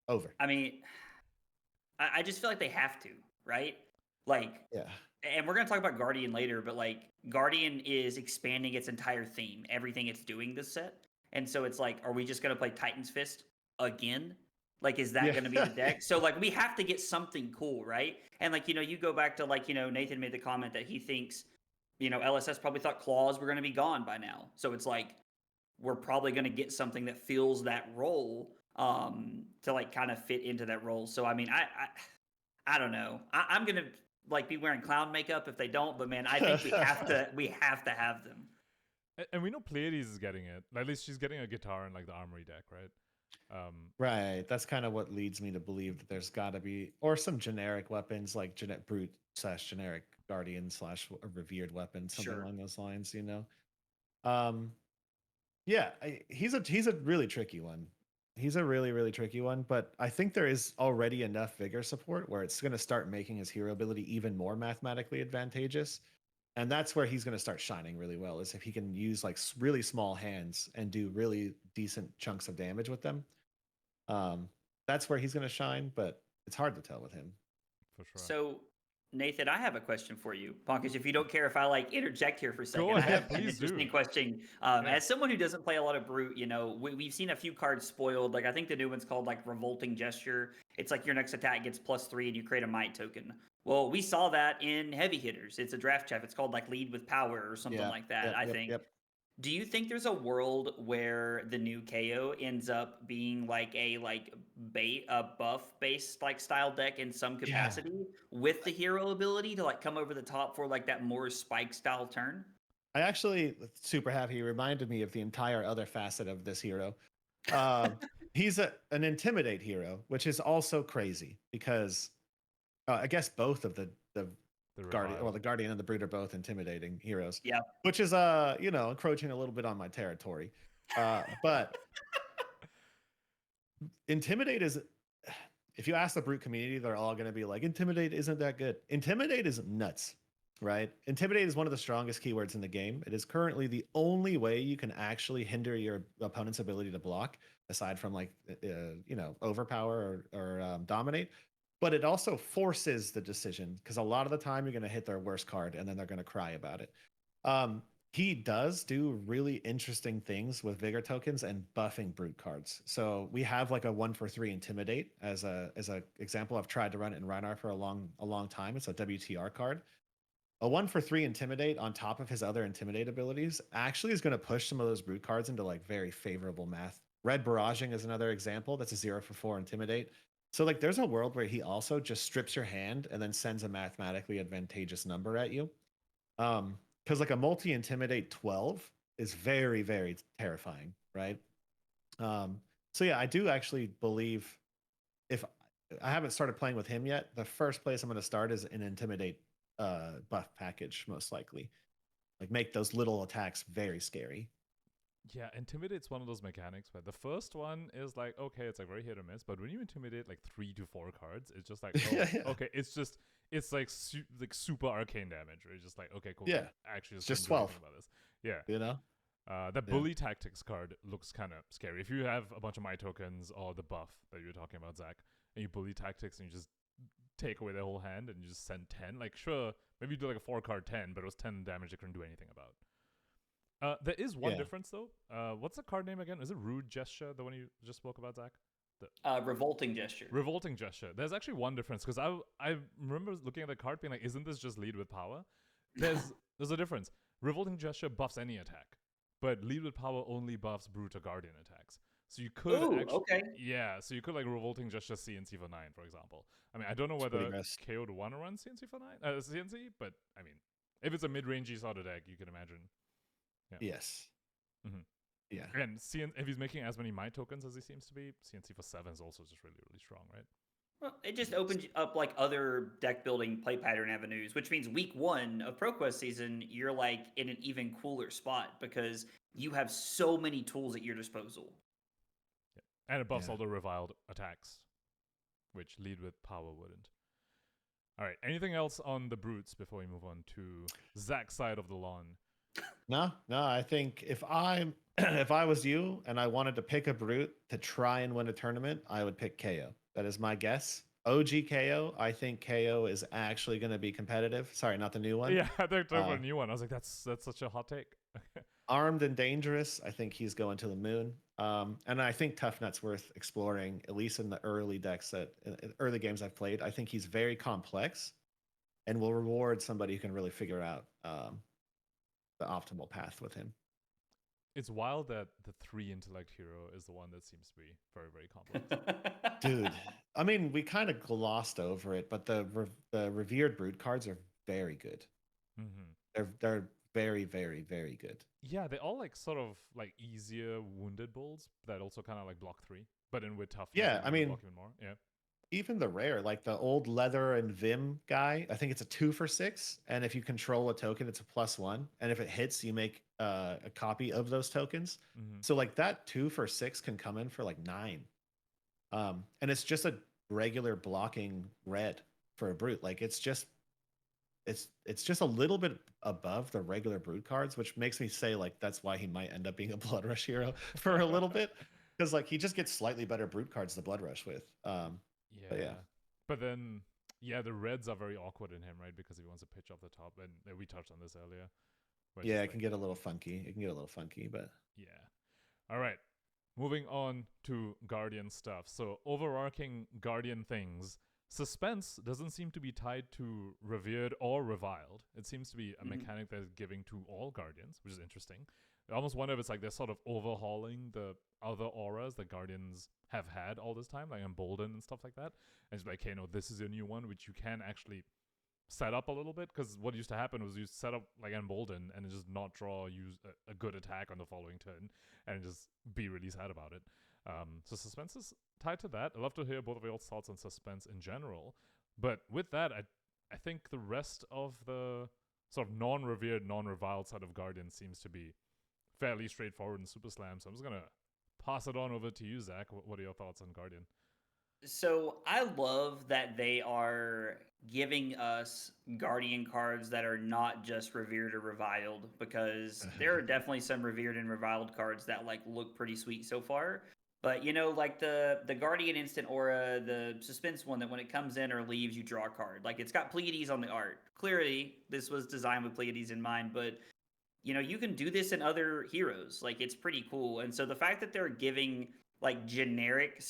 Speaker 4: Over.
Speaker 3: I mean, I just feel like they have to, right? Like,
Speaker 4: yeah.
Speaker 3: And we're gonna talk about Guardian later, but like Guardian is expanding its entire theme, everything it's doing this set, and so it's like, are we just gonna play Titan's Fist again? Like, is that gonna be the deck? So like, we have to get something cool, right? And like, you go back to like, Nathan made the comment that he thinks, LSS probably thought claws were gonna be gone by now. So it's like, we're probably gonna get something that fills that role, to like kind of fit into that role. So I mean, I don't know. I'm gonna like be wearing clown makeup if they don't, but man, I think we have to have them.
Speaker 2: And we know Pleiades is getting it. At least she's getting a guitar in like the armory deck, right?
Speaker 4: Right. That's kind of what leads me to believe that there's got to be, or some generic weapons like brute / generic guardian / revered weapon, something along those lines. Yeah, he's a really tricky one. He's a really, really tricky one, but I think there is already enough vigor support where it's going to start making his hero ability even more mathematically advantageous. And that's where he's going to start shining really well, is if he can use like really small hands and do really decent chunks of damage with them. That's where he's going to shine, but it's hard to tell with him.
Speaker 2: For sure.
Speaker 3: So, Nathan, I have a question for you, Pankaj. If you don't care if I like interject here for a second,
Speaker 2: Go ahead,
Speaker 3: I have an
Speaker 2: please
Speaker 3: interesting
Speaker 2: do.
Speaker 3: question. As someone who doesn't play a lot of Brute, we've seen a few cards spoiled. Like I think the new one's called like Revolting Gesture. It's like your next attack gets +3 and you create a Might token. Well, we saw that in Heavy Hitters. It's a draft chef. It's called like Lead with Power or something like that. I think. Yep. Do you think there's a world where the new KO ends up being like a buff based like style deck in some capacity with the hero ability to like come over the top for like that more spike style turn?
Speaker 4: I actually super happy. You reminded me of the entire other facet of this hero. He's an intimidate hero, which is also crazy because I guess both of the Guardian, the Guardian and the Brute are both intimidating heroes.
Speaker 3: Yeah.
Speaker 4: Which is encroaching a little bit on my territory. But Intimidate is, if you ask the Brute community, they're all going to be like, Intimidate isn't that good. Intimidate is nuts, right? Intimidate is one of the strongest keywords in the game. It is currently the only way you can actually hinder your opponent's ability to block, aside from like overpower or dominate. But it also forces the decision, because a lot of the time you're going to hit their worst card and then they're going to cry about it. He does do really interesting things with vigor tokens and buffing Brute cards. So we have like a 1/3 Intimidate as a example. I've tried to run it in Rhinar for a long time. It's a WTR card. A 1/3 Intimidate on top of his other Intimidate abilities actually is going to push some of those Brute cards into like very favorable math. Red Barraging is another example. That's a 0/4 Intimidate. So like there's a world where he also just strips your hand and then sends a mathematically advantageous number at you. Because like a multi-intimidate 12 is very, very terrifying, right? So yeah, I do actually believe, if I haven't started playing with him yet, the first place I'm going to start is an intimidate buff package, most likely. Like make those little attacks very scary.
Speaker 2: Yeah, Intimidate's one of those mechanics where the first one is like, okay, it's like very hit or miss, but when you intimidate like 3 to 4 cards, it's just like, okay, it's like super arcane damage, where it's just like, okay, cool.
Speaker 4: Yeah,
Speaker 2: actually,
Speaker 4: it's just 12.
Speaker 2: About this. Yeah, the Bully Tactics card looks kind of scary. If you have a bunch of my tokens or the buff that you were talking about, Zach, and you Bully Tactics and you just take away their whole hand and you just send 10, like sure, maybe you do like a 4-card 10, but it was 10 damage they couldn't do anything about. There is one difference though. What's the card name again? Is it Rude Gesture, the one you just spoke about, Zach?
Speaker 3: Revolting Gesture.
Speaker 2: Revolting Gesture. There's actually one difference, because I remember looking at the card being like, isn't this just Lead with Power? There's a difference. Revolting Gesture buffs any attack, but Lead with Power only buffs Brute or Guardian attacks. So you could
Speaker 3: Ooh,
Speaker 2: actually,
Speaker 3: okay.
Speaker 2: yeah. So you could like revolting just CNC for 9, for example. I mean, I don't know
Speaker 4: It's pretty
Speaker 2: whether
Speaker 4: gross.
Speaker 2: KO would want to run CNC for 9, CNC, but I mean, if it's a mid-rangey sort of deck, you can imagine. Yeah.
Speaker 4: Yes.
Speaker 2: Mhm.
Speaker 4: Yeah.
Speaker 2: And if he's making as many might tokens as he seems to be, CNC for 7 is also just really, really strong, right?
Speaker 3: Well, it just opens up like other deck building play pattern avenues, which means week 1 of ProQuest season, you're like in an even cooler spot because you have so many tools at your disposal.
Speaker 2: Yeah. And it buffs
Speaker 4: Yeah.
Speaker 2: all the reviled attacks, which lead with power wouldn't. All right. Anything else on the brutes before we move on to Zach's side of the lawn?
Speaker 4: No, I think if I'm if I was you and I wanted to pick a brute to try and win a tournament, I would pick KO. That is my guess. OG KO, I think KO is actually going to be competitive. Sorry, not the new one.
Speaker 2: Yeah, they're talking about a new one. I was like, that's such a hot take.
Speaker 4: Armed and dangerous, I think he's going to the moon. And I think Toughnut's worth exploring, at least in the early decks in early games I've played. I think he's very complex and will reward somebody who can really figure out the optimal path with him.
Speaker 2: It's wild that the 3 intellect hero is the one that seems to be very, very complex.
Speaker 4: Dude, I mean, we kind of glossed over it, but the revered brute cards are very good.
Speaker 2: Mm-hmm.
Speaker 4: They're very, very, very good.
Speaker 2: Yeah, they all like sort of like easier wounded bulls that also kind of like block 3, but in with toughness.
Speaker 4: Yeah, I mean,
Speaker 2: block even more. Yeah.
Speaker 4: Even the rare, like the old leather and Vim guy, I think it's a 2 for 6, and if you control a token, it's a +1, and if it hits, you make a copy of those tokens.
Speaker 2: Mm-hmm.
Speaker 4: So like that 2 for 6 can come in for like 9, and it's just a regular blocking red for a brute. Like it's just a little bit above the regular brute cards, which makes me say like that's why he might end up being a Blood Rush hero for a little bit, because like he just gets slightly better brute cards to Blood Rush with.
Speaker 2: But then, yeah, the reds are very awkward in him, right? Because he wants to pitch off the top, and we touched on this earlier.
Speaker 4: Yeah, it can get a little funky. But
Speaker 2: yeah. All right, moving on to Guardian stuff. So overarching Guardian things, suspense doesn't seem to be tied to revered or reviled. It seems to be a mechanic that's giving to all Guardians, which is interesting. I almost wonder if it's like they're sort of overhauling the other auras that Guardians have had all this time, like Embolden and stuff like that. And it's like, hey, no, this is a new one, which you can actually set up a little bit, because what used to happen was you set up like Embolden and just not draw, use a good attack on the following turn, and just be really sad about it. So suspense is tied to that. I'd love to hear both of your thoughts on suspense in general. But with that, I think the rest of the sort of non-revered, non-reviled side of Guardian seems to be fairly straightforward in Super Slam. So I'm just going to pass it on over to you, Zach. What are your thoughts on Guardian?
Speaker 3: So I love that they are giving us Guardian cards that are not just revered or reviled, because there are definitely some revered and reviled cards that like look pretty sweet so far. But you know, like the Guardian Instant Aura, the suspense one that when it comes in or leaves, you draw a card. Like it's got Pleiades on the art. Clearly, this was designed with Pleiades in mind, but you know, you can do this in other heroes. Like it's pretty cool. And so the fact that they're giving like generic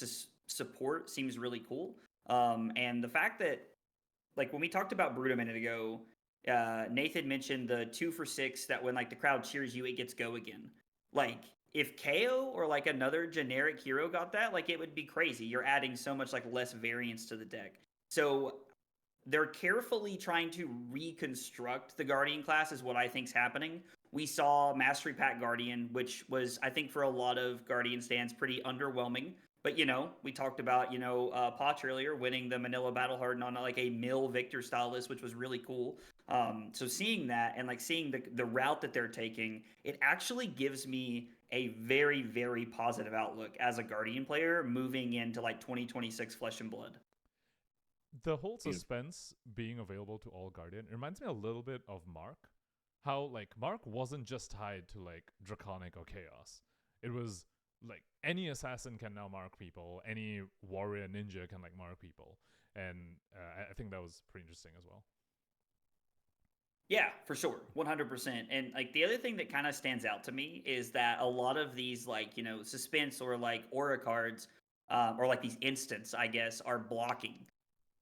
Speaker 3: support seems really cool. And the fact that, like when we talked about Brute a minute ago, Nathan mentioned the 2 for 6 that when like the crowd cheers you, it gets go again. Like if KO or like another generic hero got that, like it would be crazy. You're adding so much like less variance to the deck. So they're carefully trying to reconstruct the Guardian class is what I think's happening. We saw Mastery Pack Guardian, which was, I think, for a lot of Guardian stands, pretty underwhelming. But, you know, we talked about, you know, Potch earlier winning the Manila Battle Harden on like a Mill Victor style list, which was really cool. So seeing that and like seeing the route that they're taking, it actually gives me a very, very positive outlook as a Guardian player moving into like 2026 Flesh and Blood.
Speaker 2: The whole suspense being available to all Guardian, it reminds me a little bit of Mark. How like Mark wasn't just tied to like Draconic or Chaos. It was like any assassin can now mark people, any warrior ninja can like mark people. And I think that was pretty interesting as well.
Speaker 3: Yeah, for sure. 100%. And like the other thing that kind of stands out to me is that a lot of these like, you know, suspense or like aura cards or like these instants, I guess, are blocking.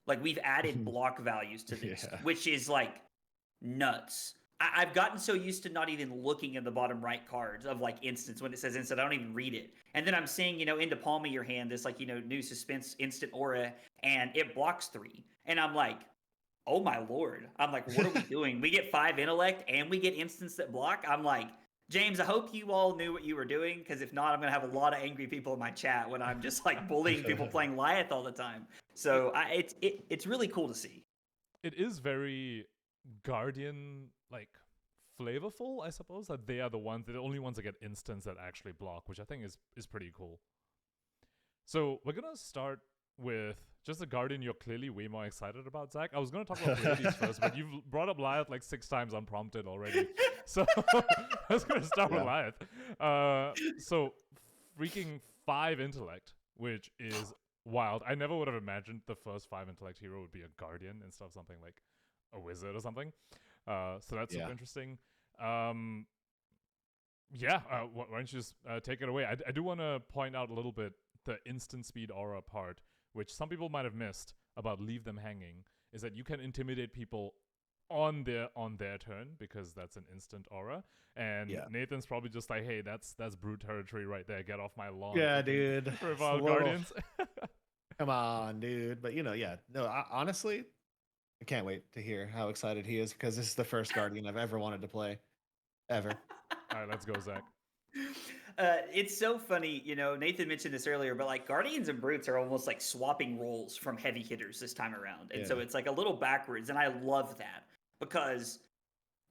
Speaker 3: Like we've added block values to this, which is like nuts. I've gotten so used to not even looking at the bottom right cards of like instance when it says instant, I don't even read it. And then I'm seeing, in the palm of your hand, this like, new suspense instant aura, and it blocks 3. And I'm like, oh my lord. I'm like, what are we doing? We get 5 intellect and we get instants that block. I'm like, James, I hope you all knew what you were doing, because if not, I'm gonna have a lot of angry people in my chat when I'm just like bullying people playing Lyeth all the time. So it's really cool to see.
Speaker 2: It is very Guardian like flavorful, I suppose, that they are the only ones that get instants that actually block, which I think is pretty cool. So we're gonna start with just a Guardian you're clearly way more excited about, Zach. I was gonna talk about Pleiades first, but you've brought up Lyeth like 6 times unprompted already. So I was gonna start with Lyeth. So freaking 5 intellect, which is wild. I never would have imagined the first 5 intellect hero would be a Guardian instead of something like a wizard or something. So that's super interesting. Why don't you just take it away? I do want to point out a little bit the instant speed aura part, which some people might have missed about leave them hanging, is that you can intimidate people on their turn because that's an instant aura. And Nathan's probably just like, hey, that's brute territory right there. Get off my lawn.
Speaker 4: Yeah, dude.
Speaker 2: Rival Guardians.
Speaker 4: Come on, dude. But honestly, I can't wait to hear how excited he is, because this is the first Guardian I've ever wanted to play. Ever.
Speaker 2: All right, let's go, Zach.
Speaker 3: It's so funny, Nathan mentioned this earlier, but like Guardians and Brutes are almost like swapping roles from heavy hitters this time around. And so it's like a little backwards. And I love that, because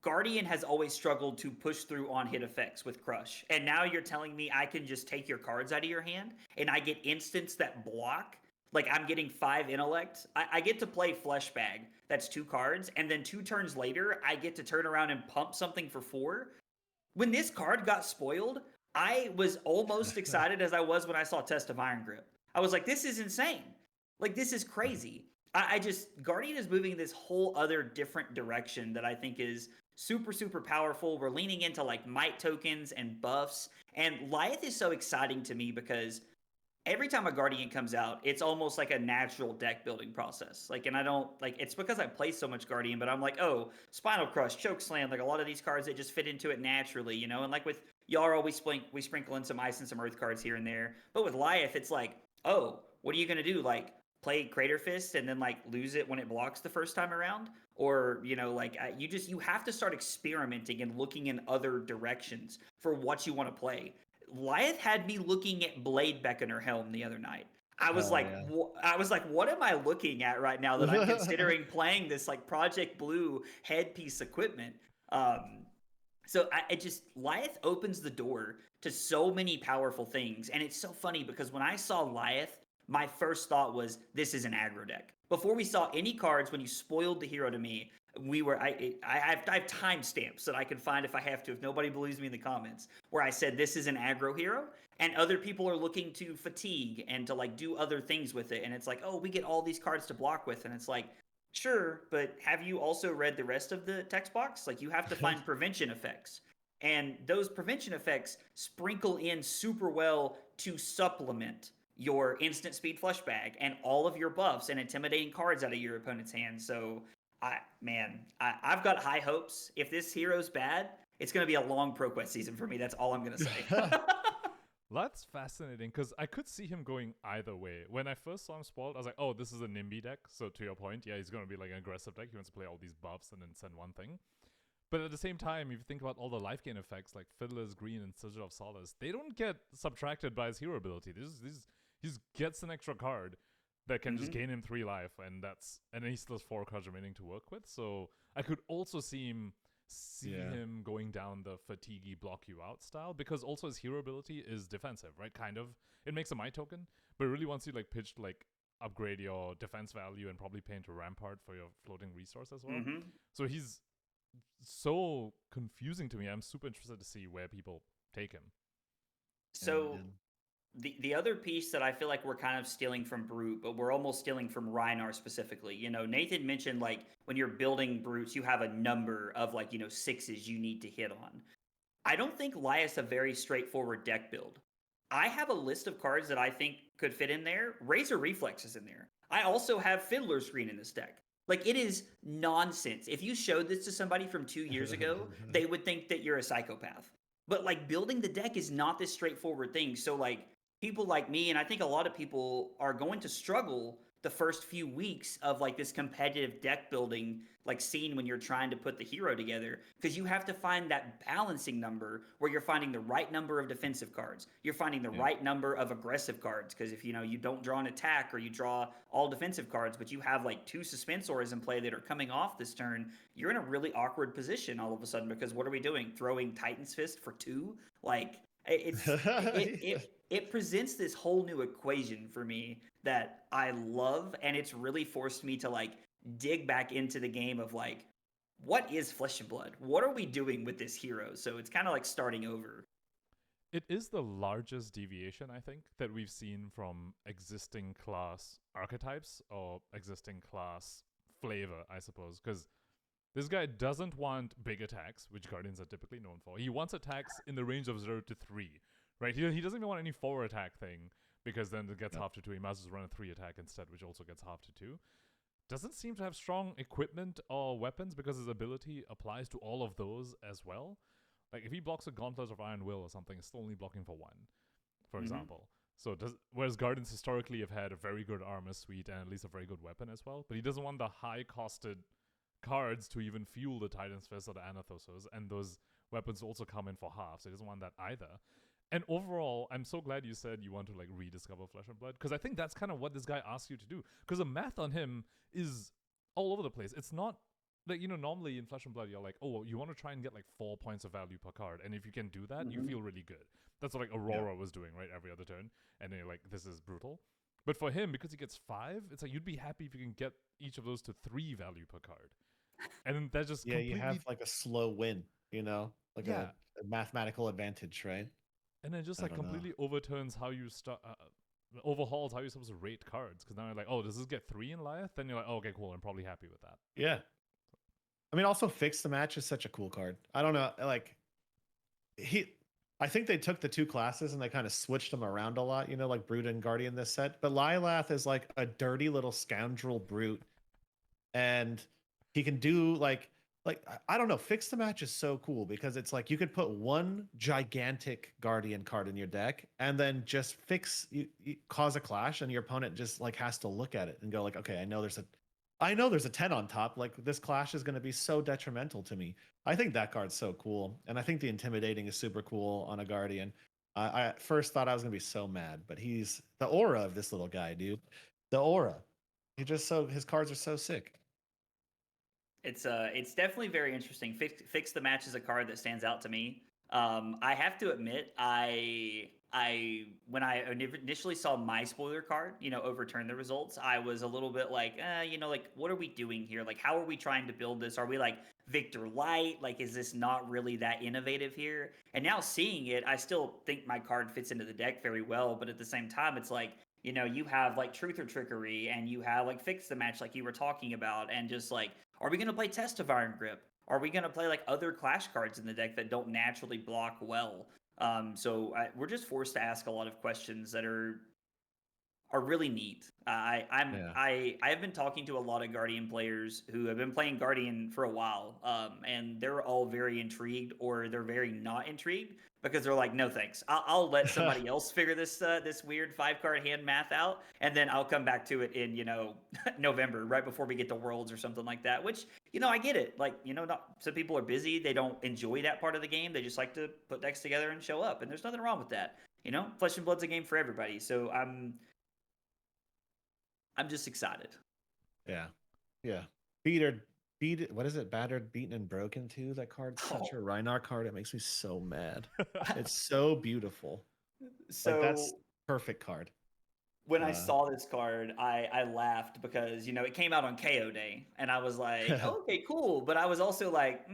Speaker 3: Guardian has always struggled to push through on hit effects with Crush. And now you're telling me I can just take your cards out of your hand and I get instants that block. Like, I'm getting 5 intellect. I get to play Flesh Bag. That's 2 cards. And then 2 turns later, I get to turn around and pump something for 4. When this card got spoiled, I was almost excited as I was when I saw Test of Iron Grip. I was like, this is insane. Like, this is crazy. Guardian is moving this whole other different direction that I think is super, super powerful. We're leaning into like might tokens and buffs. And Lyeth is so exciting to me because every time a Guardian comes out, it's almost like a natural deck building process. Like, and I don't like, it's because I play so much Guardian, but I'm like, oh, Spinal Crush, Choke Slam, like a lot of these cards that just fit into it naturally, And like with Yarrow, we sprinkle in some ice and some earth cards here and there. But with Lyeth, it's like, oh, what are you going to do? Like, play Crater Fist and then like lose it when it blocks the first time around? Or, you have to start experimenting and looking in other directions for what you want to play. Lyeth had me looking at Blade Beckoner Helm the other night. I was like, what am I looking at right now that I'm considering playing this like Project Blue headpiece equipment? So Lyeth opens the door to so many powerful things. And it's so funny because when I saw Lyeth, my first thought was, this is an aggro deck. Before we saw any cards, when you spoiled the hero to me, I have timestamps that I can find if I have to, if nobody believes me in the comments, where I said this is an aggro hero, and other people are looking to fatigue and to like do other things with it. And it's like, oh, we get all these cards to block with. And it's like, sure, but have you also read the rest of the text box? Like, you have to find prevention effects. And those prevention effects sprinkle in super well to supplement your instant speed Flesh Bag and all of your buffs and intimidating cards out of your opponent's hand. So I've got high hopes. If this hero's bad, it's going to be a long ProQuest season for me. That's all I'm going to say.
Speaker 2: That's fascinating, because I could see him going either way. When I first saw him spoiled, I was like, oh, this is a NIMBY deck. So to your point, yeah, he's going to be like an aggressive deck. He wants to play all these buffs and then send one thing. But at the same time, if you think about all the life gain effects, like Fiddler's Green and Sigil of Solace, they don't get subtracted by his hero ability. He gets an extra card that can just gain him 3 life, and then he still has 4 cards remaining to work with. So I could also see him going down the fatiguey block you out style, because also his hero ability is defensive, right? Kind of. It makes a might token, but really wants you like pitch to like upgrade your defense value and probably pay into Rampart for your floating resource as well. So he's so confusing to me. I'm super interested to see where people take him.
Speaker 3: So the other piece that I feel like we're kind of stealing from Brute, but we're almost stealing from Rhinar specifically. Nathan mentioned like when you're building Brutes, you have a number of like, 6s you need to hit on. I don't think Lyeth's a very straightforward deck build. I have a list of cards that I think could fit in there. Razor Reflex is in there. I also have Fiddler's Green in this deck. Like, it is nonsense. If you showed this to somebody from 2 years ago, they would think that you're a psychopath. But like, building the deck is not this straightforward thing. So like, people like me, and I think a lot of people are going to struggle the first few weeks of like this competitive deck building like scene when you're trying to put the hero together, because you have to find that balancing number where you're finding the right number of defensive cards, you're finding the right number of aggressive cards, because if you don't draw an attack, or you draw all defensive cards but you have like 2 suspensors in play that are coming off this turn, you're in a really awkward position all of a sudden, because what are we doing, throwing Titan's Fist for 2? Like, it presents this whole new equation for me that I love, and it's really forced me to like dig back into the game of like, what is Flesh and Blood? What are we doing with this hero? So it's kind of like starting over.
Speaker 2: It is the largest deviation, I think, that we've seen from existing class archetypes or existing class flavor, I suppose, because this guy doesn't want big attacks, which Guardians are typically known for. He wants attacks in the range of 0 to 3, right? He doesn't even want any 4 attack thing, because then it gets half to 2. He might as well run a 3 attack instead, which also gets half to 2. Doesn't seem to have strong equipment or weapons, because his ability applies to all of those as well. Like, if he blocks a Gauntlet of Iron Will or something, it's still only blocking for 1, for example. So whereas Guardians historically have had a very good armor suite and at least a very good weapon as well, but he doesn't want the high-costed cards to even fuel the Titan's Fist or the Anathosos, and those weapons also come in for half, so he doesn't want that either. And overall, I'm so glad you said you want to like rediscover Flesh and Blood, because I think that's kind of what this guy asks you to do, because the math on him is all over the place. It's not like, normally in Flesh and Blood, you're like, oh, you want to try and get like 4 points of value per card, and if you can do that, you feel really good. That's what like Aurora was doing, right, every other turn, and then you're like, this is brutal. But for him, because he gets 5, it's like you'd be happy if you can get each of those to 3 value per card. And then that just
Speaker 4: you have like a slow win, like a mathematical advantage, right?
Speaker 2: And then just like completely overturns how you start, overhauls how you're supposed to rate cards. Because now you're like, oh, does this get 3 in Lyeth? Then you're like, oh, okay, cool, I'm probably happy with that.
Speaker 4: Yeah. I mean, also Fix the Match is such a cool card. I don't know, like I think they took the 2 classes and they kind of switched them around a lot, like Brute and Guardian this set. But Lylath is like a dirty little scoundrel brute, and he can do like I don't know. Fix the Match is so cool because it's like you could put 1 gigantic Guardian card in your deck and then just you cause a clash, and your opponent just like has to look at it and go like, okay, I know there's a 10 on top. Like, this clash is going to be so detrimental to me. I think that card's so cool, and I think the Intimidating is super cool on a Guardian. I at first thought I was going to be so mad, but he's the aura of this little guy, dude. The aura. His cards are so sick.
Speaker 3: It's definitely very interesting. Fix the Match is a card that stands out to me. I have to admit, when I initially saw my spoiler card, overturn the results, I was a little bit like, like, what are we doing here? Like, how are we trying to build this? Are we like Victor Light? Like, is this not really that innovative here? And now seeing it, I still think my card fits into the deck very well, but at the same time, it's like, you have like Truth or Trickery, and you have like Fix the Match, like you were talking about, and just like, are we going to play Test of Iron Grip? Are we going to play like other Clash cards in the deck that don't naturally block well? So we're just forced to ask a lot of questions that are really neat. I have been talking to a lot of Guardian players who have been playing Guardian for a while, and they're all very intrigued, or they're very not intrigued, because they're like, no thanks. I'll let somebody else figure this weird 5-card hand math out, and then I'll come back to it in November, right before we get to Worlds or something like that. Which I get it. Like, some people are busy. They don't enjoy that part of the game. They just like to put decks together and show up, and there's nothing wrong with that. Flesh and Blood's a game for everybody. So I'm just excited.
Speaker 4: Yeah. What is it? Battered, Beaten, and Broken too. That card's such a Rhinar card. It makes me so mad. It's so beautiful.
Speaker 3: So
Speaker 4: that's perfect card.
Speaker 3: When I saw this card, I laughed because it came out on KO Day, and I was like, okay, cool. But I was also like,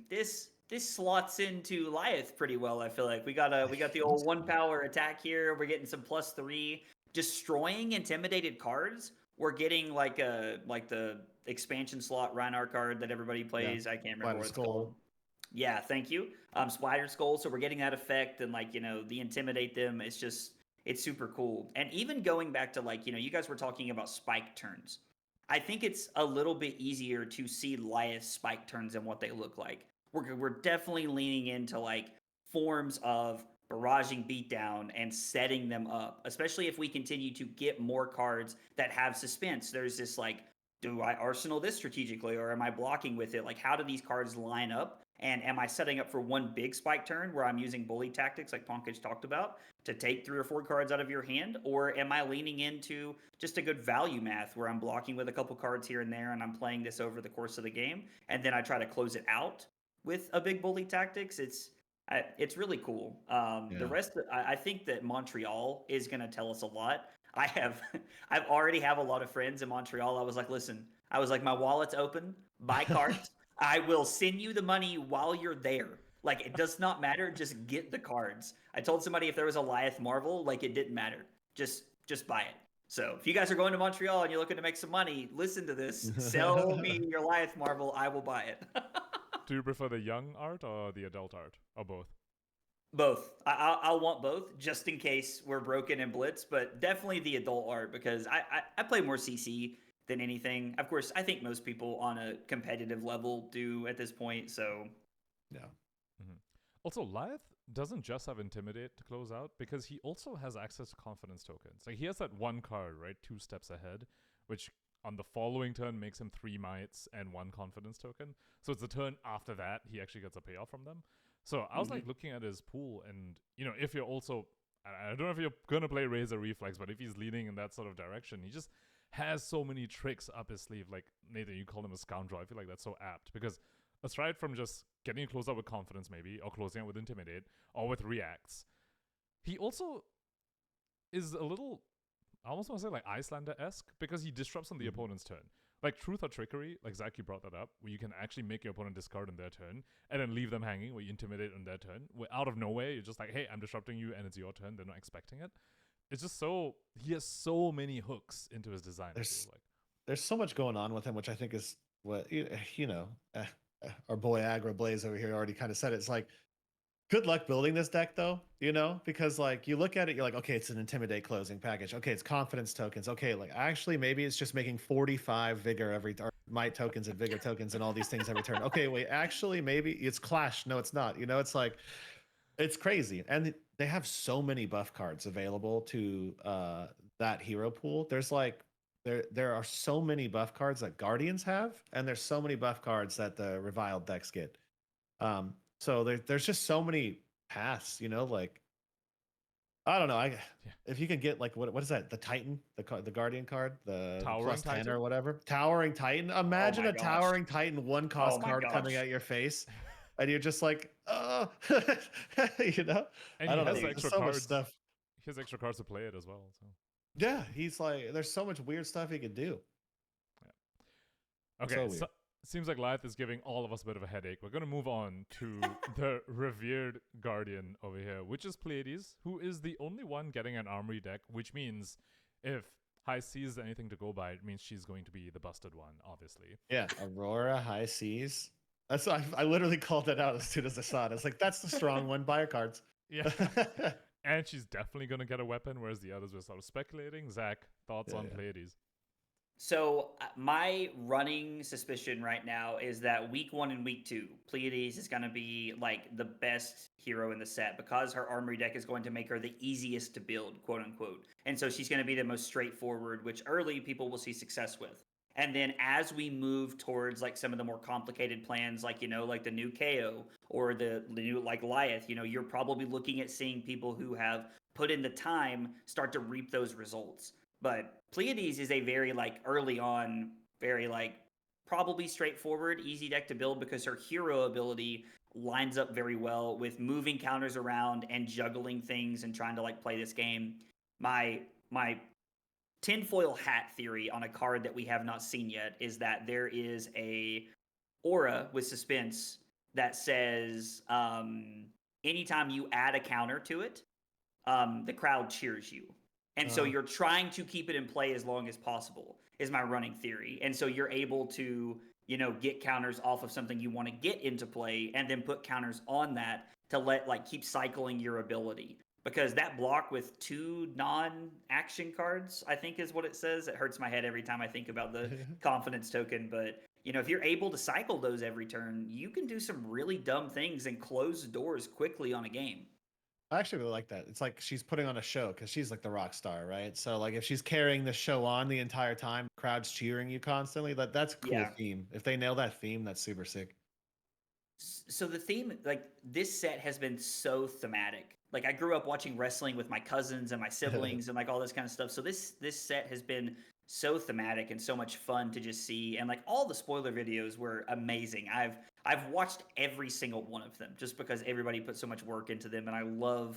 Speaker 3: this slots into Lyeth pretty well. I feel like we got the old 1 power attack here. We're getting some +3. Destroying intimidated cards. We're getting like the expansion slot Rhinar card that everybody plays. I can't remember what it's called. Yeah, thank you. Spider Skull. So we're getting that effect, and like the intimidate them. It's super cool. And even going back to like you guys were talking about spike turns. I think it's a little bit easier to see Liath spike turns and what they look like. We're definitely leaning into like forms of barraging beatdown and setting them up, especially if we continue to get more cards that have suspense. There's this like, do I arsenal this strategically or am I blocking with it? Like, how do these cards line up? And am I setting up for one big spike turn where I'm using bully tactics like Pankaj talked about to take 3 or 4 cards out of your hand? Or am I leaning into just a good value math where I'm blocking with a couple cards here and there and I'm playing this over the course of the game and then I try to close it out with a big bully tactics? It's really cool. The rest, I think that Montreal is going to tell us a lot. I've already have a lot of friends in Montreal. I was like, listen, my wallet's open, buy cards. I will send you the money while you're there. Like, it does not matter. Just get the cards. I told somebody if there was a Liath Marvel, like, it didn't matter. Just buy it. So if you guys are going to Montreal and you're looking to make some money, listen to this. Sell me your Liath Marvel. I will buy it.
Speaker 2: Do you prefer the young art or the adult art, or both?
Speaker 3: Both. I'll want both just in case we're broken in Blitz, but definitely the adult art because I play more CC than anything. Of course, I think most people on a competitive level do at this point, so...
Speaker 4: Yeah.
Speaker 2: Mm-hmm. Also, Liath doesn't just have Intimidate to close out, because he also has access to Confidence tokens. Like, he has that one card, right, 2 steps ahead, which on the following turn makes him 3 mites and 1 Confidence token. So it's the turn after that he actually gets a payoff from them. So I was like looking at his pool, and, you know, if you're also... I don't know if you're going to play Razor Reflex, but if he's leaning in that sort of direction, he just has so many tricks up his sleeve. Like, Nathan, you called him a scoundrel. I feel like that's so apt, because aside from just getting close out with Confidence maybe, or closing out with Intimidate, or with Reacts, he also is a little, I almost want to say like Icelander-esque, because he disrupts on the opponent's turn. Like Truth or Trickery, like Zach, you brought that up, where you can actually make your opponent discard on their turn, and then leave them hanging, where you Intimidate on their turn. Where out of nowhere, you're just like, hey, I'm disrupting you, and it's your turn. They're not expecting it. It's just so, he has so many hooks into his design.
Speaker 4: There's so much going on with him, which I think is what, you know, our boy AggroBlaze over here already kind of said it. It's like, good luck building this deck, though, you know, because like you look at it, you're like, okay, it's an Intimidate closing package. Okay, it's Confidence tokens. Okay, like actually, maybe it's just making 45 Vigor or Might tokens and Vigor tokens and all these things every turn. Okay, wait, actually, maybe it's Clash. No, it's not. You know, it's like, it's crazy. And they have so many buff cards available to that hero pool. There's like, there are so many buff cards that Guardians have, and there's so many buff cards that the Reviled decks get. So there's just so many paths, you know, like, I don't know. If you can get like, what is that? The Titan, the Guardian card, the
Speaker 2: Towering
Speaker 4: +10
Speaker 2: Titan?
Speaker 4: or whatever. Towering Titan. Imagine a
Speaker 3: gosh.
Speaker 4: Towering Titan 1-cost card coming
Speaker 3: gosh.
Speaker 4: at your face. And you're just like, oh, you know?
Speaker 2: And
Speaker 4: I don't know.
Speaker 2: he has
Speaker 4: There's
Speaker 2: extra
Speaker 4: so much
Speaker 2: cards.
Speaker 4: stuff.
Speaker 2: He has extra cards to play it as well. So
Speaker 4: Yeah, he's like, there's so much weird stuff he could do.
Speaker 2: okay,
Speaker 4: So
Speaker 2: so seems like Liath is giving all of us a bit of a headache. We're going to move on to the revered Guardian over here, which is Pleiades, who is the only one getting an armory deck, which means if High Seas anything to go by, it means she's going to be the busted one, obviously.
Speaker 4: Yeah, Aurora, High Seas. That's I literally called that out as soon as I saw it. It's like, that's the strong one. Buy her cards.
Speaker 2: Yeah. And she's definitely going to get a weapon, whereas the others were sort of speculating. Zach, thoughts on Pleiades?
Speaker 3: So my running suspicion right now is that week 1 and week 2, Pleiades is going to be like the best hero in the set because her armory deck is going to make her the easiest to build, quote unquote. And so she's going to be the most straightforward, which early people will see success with. And then as we move towards like some of the more complicated plans, like, you know, like the new KO or the new like Liath, you know, you're probably looking at seeing people who have put in the time start to reap those results. But Pleiades is a very like early on, very like probably straightforward, easy deck to build because her hero ability lines up very well with moving counters around and juggling things and trying to like play this game. My tinfoil hat theory on a card that we have not seen yet is that there is a aura with suspense that says anytime you add a counter to it, the crowd cheers you. And so you're trying to keep it in play as long as possible, is my running theory. And so you're able to, you know, get counters off of something you want to get into play and then put counters on that to let, like, keep cycling your ability. because that block with 2 non-action cards, I think is what it says. It hurts my head every time I think about the confidence token, but if you're able to cycle those every turn, you can do some really dumb things and close doors quickly on a game.
Speaker 4: I actually really like that. It's like she's putting on a show because she's like the rock star, right? So like if she's carrying the show on the entire time, crowd's cheering you constantly, that's a cool theme. If they nail that theme, that's super sick.
Speaker 3: So the theme, like this set has been so thematic. Like I grew up watching wrestling with my cousins and my siblings and like all this kind of stuff. So this set has been so thematic and so much fun to just see. And like all the spoiler videos were amazing. I've watched every single one of them just because everybody put so much work into them, and I love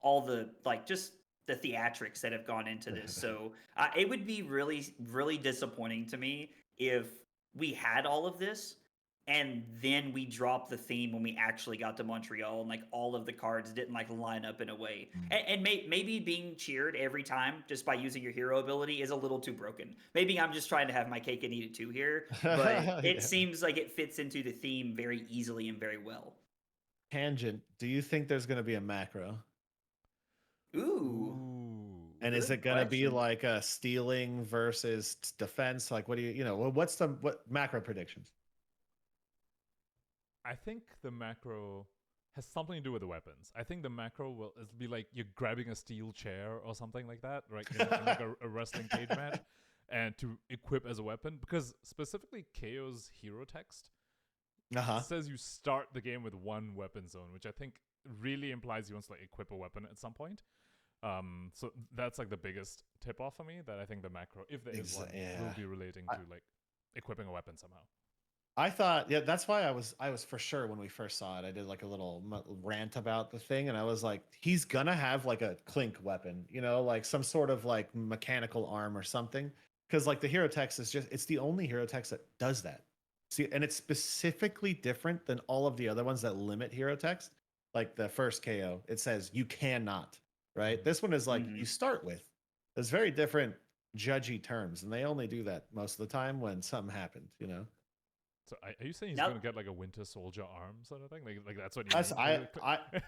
Speaker 3: all the like just the theatrics that have gone into this. So it would be really, really disappointing to me if we had all of this and then we dropped the theme when we actually got to Montreal and like all of the cards didn't like line up in a way. And maybe being cheered every time just by using your hero ability is a little too broken. Maybe I'm just trying to have my cake and eat it too here, but it seems like it fits into the theme very easily and very well.
Speaker 4: Tangent, do you think there's going to be a macro?
Speaker 3: Ooh.
Speaker 4: And is it going to be like a stealing versus defense? Like, what do what macro predictions?
Speaker 2: I think the macro has something to do with the weapons. I think the macro will be like you're grabbing a steel chair or something like that, right? In like a wrestling cage match, and to equip as a weapon. Because specifically KO's hero text says you start the game with one weapon zone, which I think really implies he wants to like equip a weapon at some point. So that's like the biggest tip off for me, that I think the macro, if there is one, will be relating to like equipping a weapon somehow.
Speaker 4: I thought, that's why I was for sure when we first saw it. I did like a little rant about the thing, and I was like, he's gonna have like a clink weapon, like some sort of like mechanical arm or something, because like the hero text is it's the only hero text that does that. See, and it's specifically different than all of the other ones that limit hero text. Like the first KO, it says you cannot, right? This one is like you start with. There's very different judgy terms, and they only do that most of the time when something happened,
Speaker 2: So are you saying he's going to get like a Winter Soldier arm sort of thing? Like that's what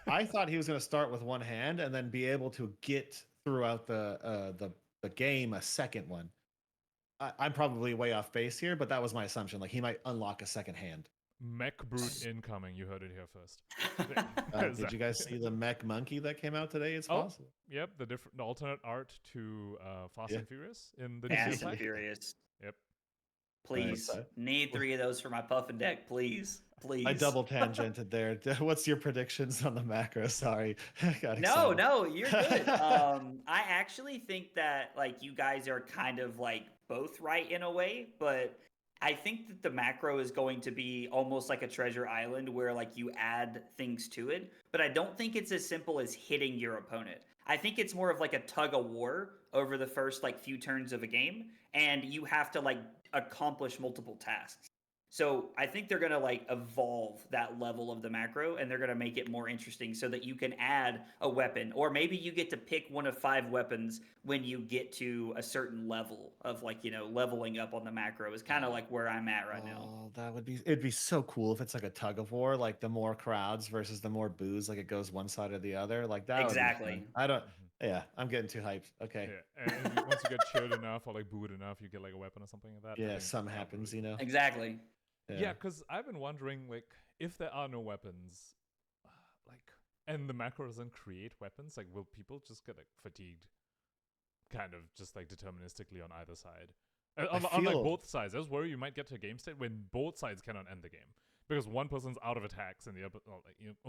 Speaker 4: I thought he was going to start with one hand and then be able to get throughout the game a second one. I'm probably way off base here, but that was my assumption. Like he might unlock a second hand.
Speaker 2: Mech Brute incoming. You heard it here first.
Speaker 4: Did you guys see the Mech Monkey that came out today? It's possible.
Speaker 2: Yep, the alternate art to Fast and Furious in the
Speaker 3: Fast and Furious.
Speaker 2: Yep.
Speaker 3: Please, need 3 of those for my Puffin deck, please.
Speaker 4: I double tangented there. What's your predictions on the macro? Sorry.
Speaker 3: No, you're good. I actually think that like you guys are kind of like both right in a way, but I think that the macro is going to be almost like a treasure island where like you add things to it, but I don't think it's as simple as hitting your opponent. I think it's more of like a tug of war over the first like few turns of a game, and you have to like accomplish multiple tasks. So I think they're going to like evolve that level of the macro, and they're going to make it more interesting so that you can add a weapon, or maybe you get to pick one of 5 weapons when you get to a certain level of like, leveling up on the macro is kind of like where I'm at right now.
Speaker 4: It'd be so cool if it's like a tug of war, like the more crowds versus the more boos, like it goes one side or the other. Like that.
Speaker 3: Exactly.
Speaker 4: I'm getting too hyped. Okay.
Speaker 2: Yeah. And once you get cheered enough or like booed enough, you get like a weapon or something like that.
Speaker 4: Yeah, something happens,
Speaker 3: Exactly.
Speaker 2: Yeah, because I've been wondering, like, if there are no weapons, and the macro doesn't create weapons, like, will people just get like fatigued, kind of just like deterministically on either side? On like both sides, I was worried you might get to a game state when both sides cannot end the game because one person's out of attacks and the other,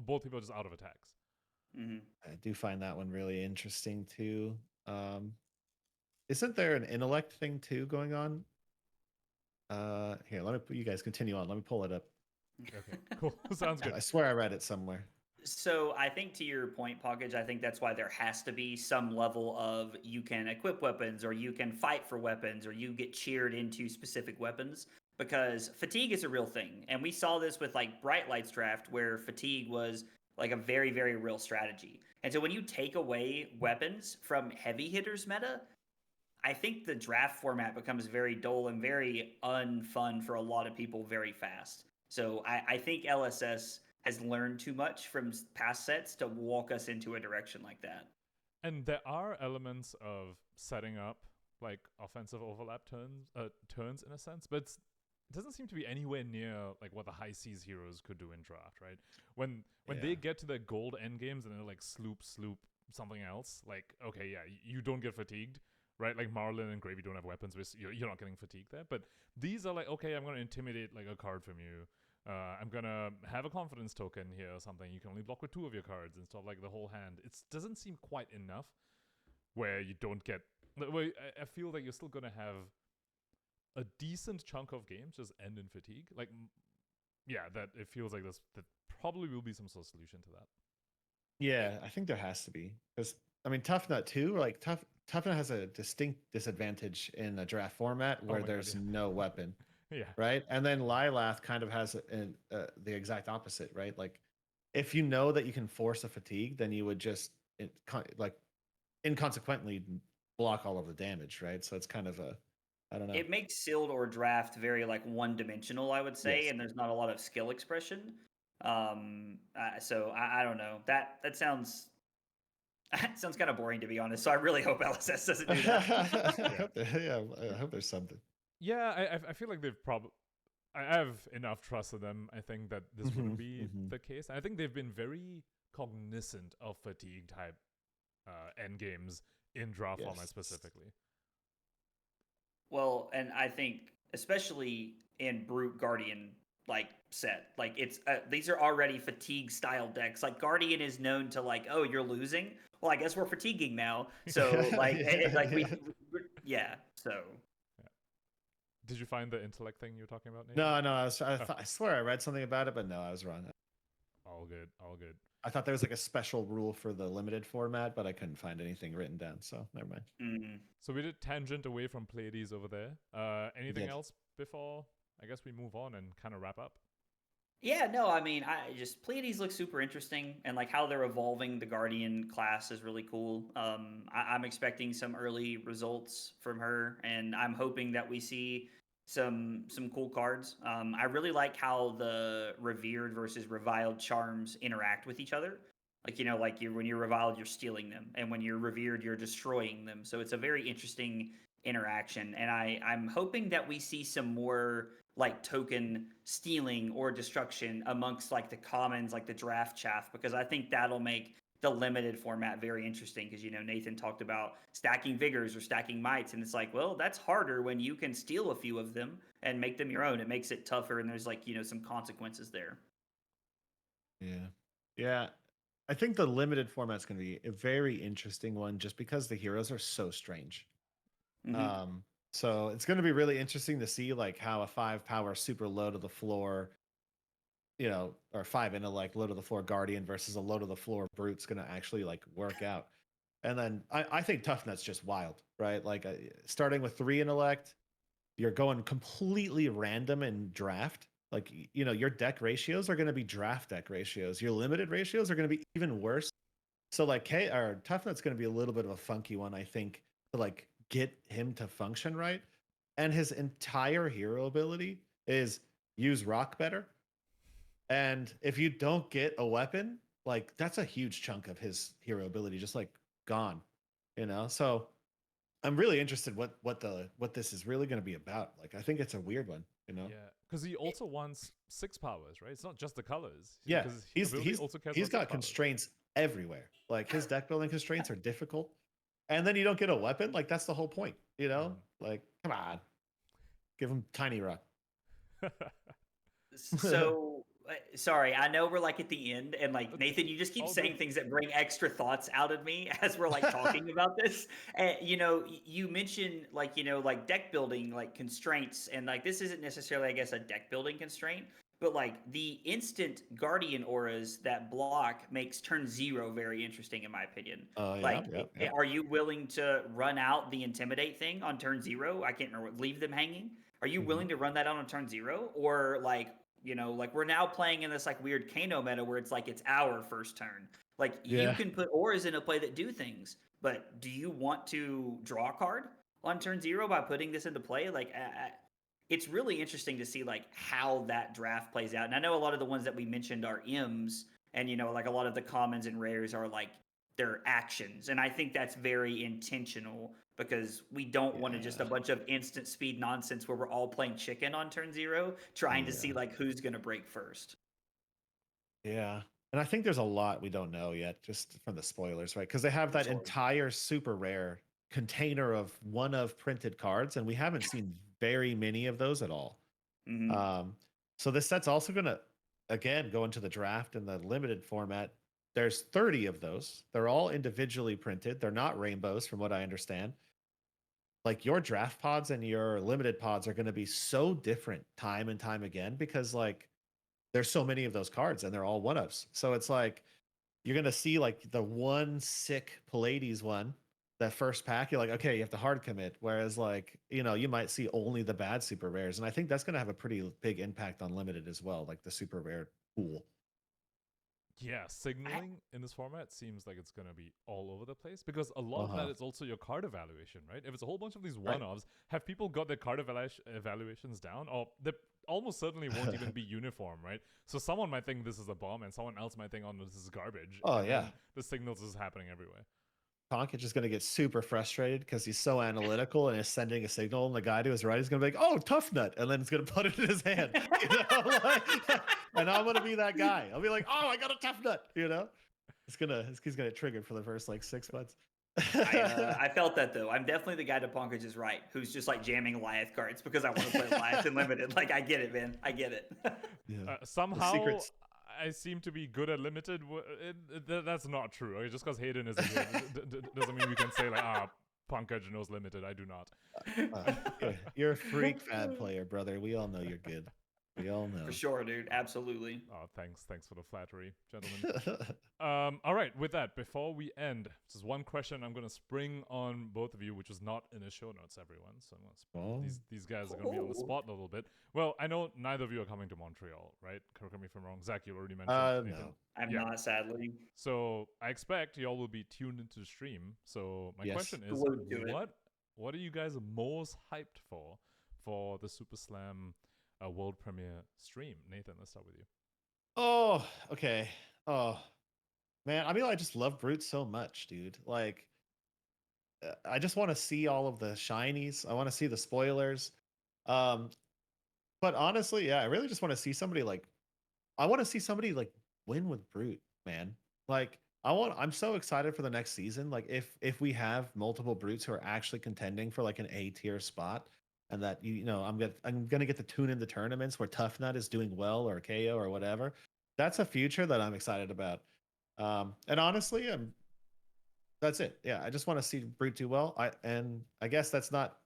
Speaker 2: both people are just out of attacks.
Speaker 3: Mm-hmm.
Speaker 4: I do find that one really interesting too. Isn't there an intellect thing too going on? Here, you guys continue on. Let me pull it up.
Speaker 2: Okay, cool. Sounds good.
Speaker 4: I swear I read it somewhere.
Speaker 3: So I think to your point, Pankaj, I think that's why there has to be some level of you can equip weapons or you can fight for weapons or you get cheered into specific weapons, because fatigue is a real thing. And we saw this with like Bright Lights draft where fatigue was like a very, very real strategy. And so when you take away weapons from heavy hitters meta, I think the draft format becomes very dull and very unfun for a lot of people very fast. So I think LSS has learned too much from past sets to walk us into a direction like that.
Speaker 2: And there are elements of setting up like offensive overlap turns in a sense, but it doesn't seem to be anywhere near like what the high seas heroes could do in draft, right? When they get to their gold end games and they're like sloop something else, like okay, yeah, you don't get fatigued, right? Like Marlin and Gravy don't have weapons, but you're not getting fatigued there. But these are like, okay, I'm gonna intimidate like a card from you. I'm gonna have a confidence token here or something. You can only block with 2 of your cards and stuff, like the whole hand. It doesn't seem quite enough where you don't get. I feel like you're still gonna have a decent chunk of games just end in fatigue. Like, yeah, that it feels like that probably will be some sort of solution to that.
Speaker 4: Yeah, I think there has to be, because I mean, Toughnut too. Like Toughnut has a distinct disadvantage in a draft format where there's no weapon.
Speaker 2: Yeah.
Speaker 4: Right. And then Lilath kind of has the exact opposite, right? Like, if you know that you can force a fatigue, then you would just like inconsequently block all of the damage, right? So it's kind of I don't know.
Speaker 3: It makes sealed or draft very like one-dimensional, I would say,
Speaker 4: Yes.
Speaker 3: and there's not a lot of skill expression. So I don't know. That sounds sounds kind of boring, to be honest. So I really hope LSS doesn't do that.
Speaker 4: I hope there's something.
Speaker 2: Yeah, I feel like they've probably. I have enough trust in them. I think that this wouldn't be the case. I think they've been very cognizant of fatigue type end games in draft format specifically.
Speaker 3: Well, and I think especially in Brute Guardian like set, like it's these are already fatigue style decks. Like Guardian is known to like, oh, you're losing. Well, I guess we're fatiguing now. So like, So.
Speaker 2: Did you find the intellect thing you were talking about, Nate?
Speaker 4: No, I swear I read something about it, but no, I was wrong.
Speaker 2: All good.
Speaker 4: I thought there was like a special rule for the limited format, but I couldn't find anything written down, so never mind.
Speaker 3: Mm-hmm.
Speaker 2: So we did tangent away from Pleiades over there. Anything else before I guess we move on and kind of wrap up?
Speaker 3: Yeah, no, I mean, Pleiades looks super interesting, and like how they're evolving the Guardian class is really cool. I'm expecting some early results from her, and I'm hoping that we see some cool cards. I really like how the revered versus reviled charms interact with each other. Like, when you're reviled, you're stealing them, and when you're revered, you're destroying them. So it's a very interesting interaction, and I'm hoping that we see some more like token stealing or destruction amongst like the commons, like the draft chaff, because I think that'll make the limited format very interesting. Because Nathan talked about stacking vigors or stacking mites, and it's like, well, that's harder when you can steal a few of them and make them your own. It makes it tougher, and there's like some consequences there.
Speaker 4: Yeah. I think the limited format's going to be a very interesting one, just because the heroes are so strange.
Speaker 3: Mm-hmm.
Speaker 4: So it's going to be really interesting to see like how a 5 power super low to the floor, or 5 intellect low to the floor Guardian versus a low to the floor Brute's going to actually like work out. And then I think Toughnut's just wild, right? Like starting with 3 intellect, you're going completely random in draft. Like, your deck ratios are going to be draft deck ratios. Your limited ratios are going to be even worse. So like Toughnut's going to be a little bit of a funky one, I think, to like get him to function right. And his entire hero ability is use rock better. And if you don't get a weapon, like that's a huge chunk of his hero ability just like gone, So I'm really interested what this is really going to be about. Like I think it's a weird one,
Speaker 2: Yeah, because he also wants 6 powers, right? It's not just the colors.
Speaker 4: Yeah,
Speaker 2: he's
Speaker 4: got constraints everywhere. Like his deck building constraints are difficult. And then you don't get a weapon, like that's the whole point, Like, come on, give him tiny rock.
Speaker 3: So, sorry, I know we're like at the end, and like Nathan, you just keep saying things that bring extra thoughts out of me as we're like talking about this. And you mentioned like like deck building like constraints, and like this isn't necessarily, I guess, a deck building constraint. But like the instant Guardian auras that block makes turn 0 very interesting, in my opinion.
Speaker 4: Yeah.
Speaker 3: Are you willing to run out the Intimidate thing on turn 0? I can't remember. Leave them hanging. Are you willing to run that out on turn 0? Or like, like we're now playing in this like weird Kano meta where it's like it's our first turn. Like you can put auras into play that do things, but do you want to draw a card on turn 0 by putting this into play? Like it's really interesting to see like how that draft plays out. And I know a lot of the ones that we mentioned are M's, and like a lot of the commons and rares are like their actions. And I think that's very intentional because we don't want to just a bunch of instant speed nonsense where we're all playing chicken on turn 0, trying to see like who's going to break first.
Speaker 4: Yeah. And I think there's a lot we don't know yet, just from the spoilers, right? Because they have that entire super rare container of one of printed cards, and we haven't seen very many of those at all. So this set's also going to, again, go into the draft in the limited format. There's 30 of those. They're all individually printed. They're not rainbows, from what I understand. Like your draft pods and your limited pods are going to be so different time and time again because like there's so many of those cards and they're all one-ofs. So it's like you're going to see like the one sick Pallades one, that first pack, you're like, okay, you have to hard commit. Whereas like, you might see only the bad super rares. And I think that's going to have a pretty big impact on limited as well, like the super rare pool.
Speaker 2: Yeah, signaling in this format seems like it's going to be all over the place because a lot of that is also your card evaluation, right? If it's a whole bunch of these one-offs, have people got their card evaluations down? Or they almost certainly won't even be uniform, right? So someone might think this is a bomb and someone else might think, oh, no, this is garbage.
Speaker 4: Oh, yeah.
Speaker 2: The signals is happening everywhere.
Speaker 4: Pankaj is going to get super frustrated because he's so analytical and is sending a signal, and the guy to his right is going to be like, "Oh, Toughnut," and then it's going to put it in his hand. And I'm going to be that guy. I'll be like, "Oh, I got a Toughnut," He's gonna get triggered for the first like 6 months.
Speaker 3: I felt that though. I'm definitely the guy to Pankaj's right, who's just like jamming Goliath cards because I want to play Goliath and limited. Like I get it, man. I get it.
Speaker 2: Somehow. I seem to be good at limited. That's not true. Okay? Just because Hayden isn't here doesn't mean we can say like, Pankaj knows limited. I do not.
Speaker 4: You're a freak fan player, brother. We all know you're good. We all know.
Speaker 3: For sure, dude. Absolutely.
Speaker 2: Oh, thanks for the flattery, gentlemen. All right, with that, before we end, just one question I'm going to spring on both of you, which is not in the show notes, everyone. So these guys are going to be on the spot a little bit. Well, I know neither of you are coming to Montreal, right? Correct me if I'm wrong. Zach, you already mentioned.
Speaker 4: No.
Speaker 3: I'm not, sadly.
Speaker 2: So I expect y'all will be tuned into the stream. So my question is, what are you guys most hyped for the Super Slam world premiere stream? Nathan, let's start with you.
Speaker 4: Oh, okay. Oh, man. I mean, I just love Brute so much, dude. Like, I just want to see all of the shinies. I want to see the spoilers. But honestly, yeah, I really just want to see somebody like win with Brute, man. Like, I'm so excited for the next season. Like, if we have multiple Brutes who are actually contending for like an A tier spot, and that I'm gonna get to tune into tournaments where Toughnut is doing well or KO or whatever. That's a future that I'm excited about. And honestly, that's it. Yeah, I just want to see Brute do well. I guess that's not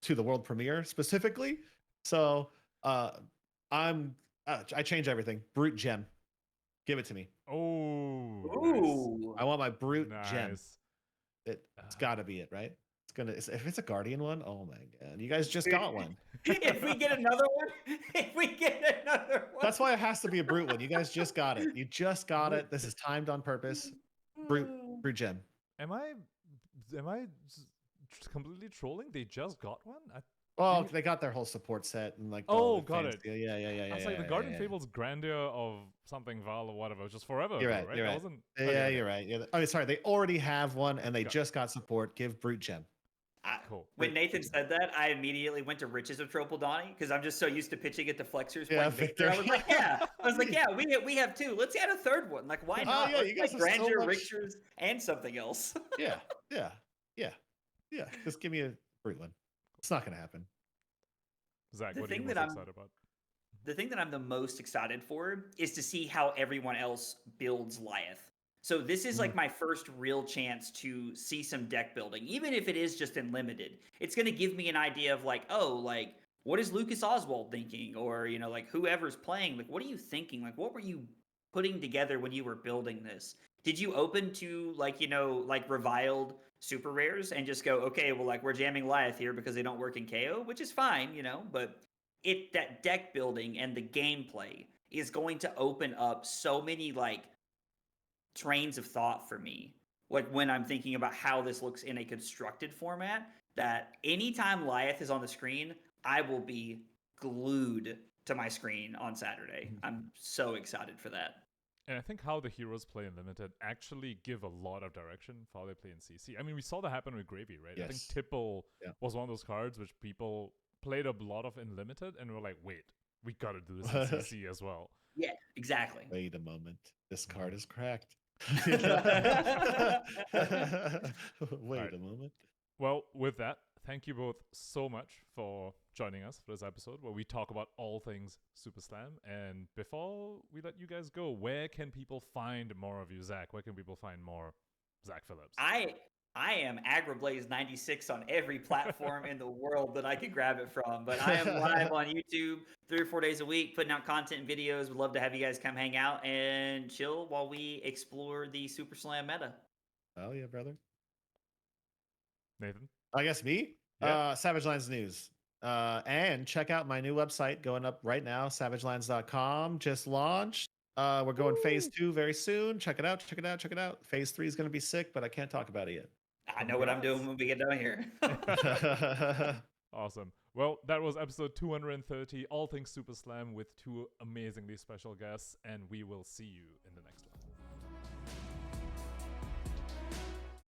Speaker 4: to the world premiere specifically. So I change everything. Brute gem, give it to me.
Speaker 2: Oh,
Speaker 3: nice.
Speaker 4: I want my Brute gem. It's got to be it, right? If it's a Guardian one, oh my god, you guys just got one.
Speaker 3: If we get another one,
Speaker 4: that's why it has to be a Brute one. You guys just got it. You just got it. This is timed on purpose. Brute gem.
Speaker 2: Am I completely trolling? They just got one.
Speaker 4: They got their whole support set and like.
Speaker 2: Got it.
Speaker 4: Yeah.
Speaker 2: I was like the Guardian Fable's grandeur of something Val or whatever, just forever.
Speaker 4: You're right.
Speaker 2: Right?
Speaker 4: You're right. You're right. Yeah. Oh, sorry. They already have one and they just got support. Give Brute gem.
Speaker 2: Cool.
Speaker 3: When Nathan said that, I immediately went to Riches of Tropaldani because I'm just so used to pitching it to Flexers.
Speaker 4: Yeah,
Speaker 3: Victor. I was like, yeah, we have two. Let's add a third one. Like, why not?
Speaker 4: Yeah, you guys
Speaker 3: like Grandeur, Riches, and something else.
Speaker 4: Yeah. Just give me a Brute one. It's not going to happen.
Speaker 2: Zach, what are you most excited about?
Speaker 3: The thing that I'm the most excited for is to see how everyone else builds Lyeth. So this is like my first real chance to see some deck building, even if it is just in limited. It's going to give me an idea of like, what is Lucas Oswald thinking? Or, like whoever's playing, like, what are you thinking? Like, what were you putting together when you were building this? Did you open to like reviled super rares and just go, okay, well, like we're jamming Lyeth here because they don't work in KO, which is fine, but that deck building and the gameplay is going to open up so many like trains of thought for me, like when I'm thinking about how this looks in a constructed format, that anytime Lyeth is on the screen, I will be glued to my screen on Saturday. I'm so excited for that.
Speaker 2: And I think how the heroes play in Limited actually give a lot of direction for how they play in CC. I mean, we saw that happen with Gravy, right? I think
Speaker 4: Yes.
Speaker 2: Tipple
Speaker 4: Yeah.
Speaker 2: was one of those cards which people played a lot of in Limited and were like, wait, we got to do this in CC as well.
Speaker 3: Yeah, exactly.
Speaker 4: Wait a moment. This card is cracked.
Speaker 2: Right.
Speaker 4: Wait a moment.
Speaker 2: Well, with that, thank you both so much for joining us for this episode where we talk about all things Super Slam. And before we let you guys go, where can people find more of you, Zach? Where can people find more Zach Phillips?
Speaker 3: I am AggroBlaze96 on every platform in the world that I could grab it from. But I am live on YouTube 3 or 4 days a week, putting out content and videos. Would love to have you guys come hang out and chill while we explore the Super Slam meta.
Speaker 4: Oh yeah, brother.
Speaker 2: Nathan?
Speaker 4: I guess me?
Speaker 2: Yeah.
Speaker 4: Savage Lands News. And check out my new website going up right now, savagelands.com. Just launched. We're going phase 2 very soon. Check it out. Phase 3 is going to be sick, but I can't talk about it yet.
Speaker 3: I know what I'm doing when we get done here.
Speaker 2: Awesome. Well, that was episode 230, All Things Super Slam with 2 amazingly special guests, and we will see you in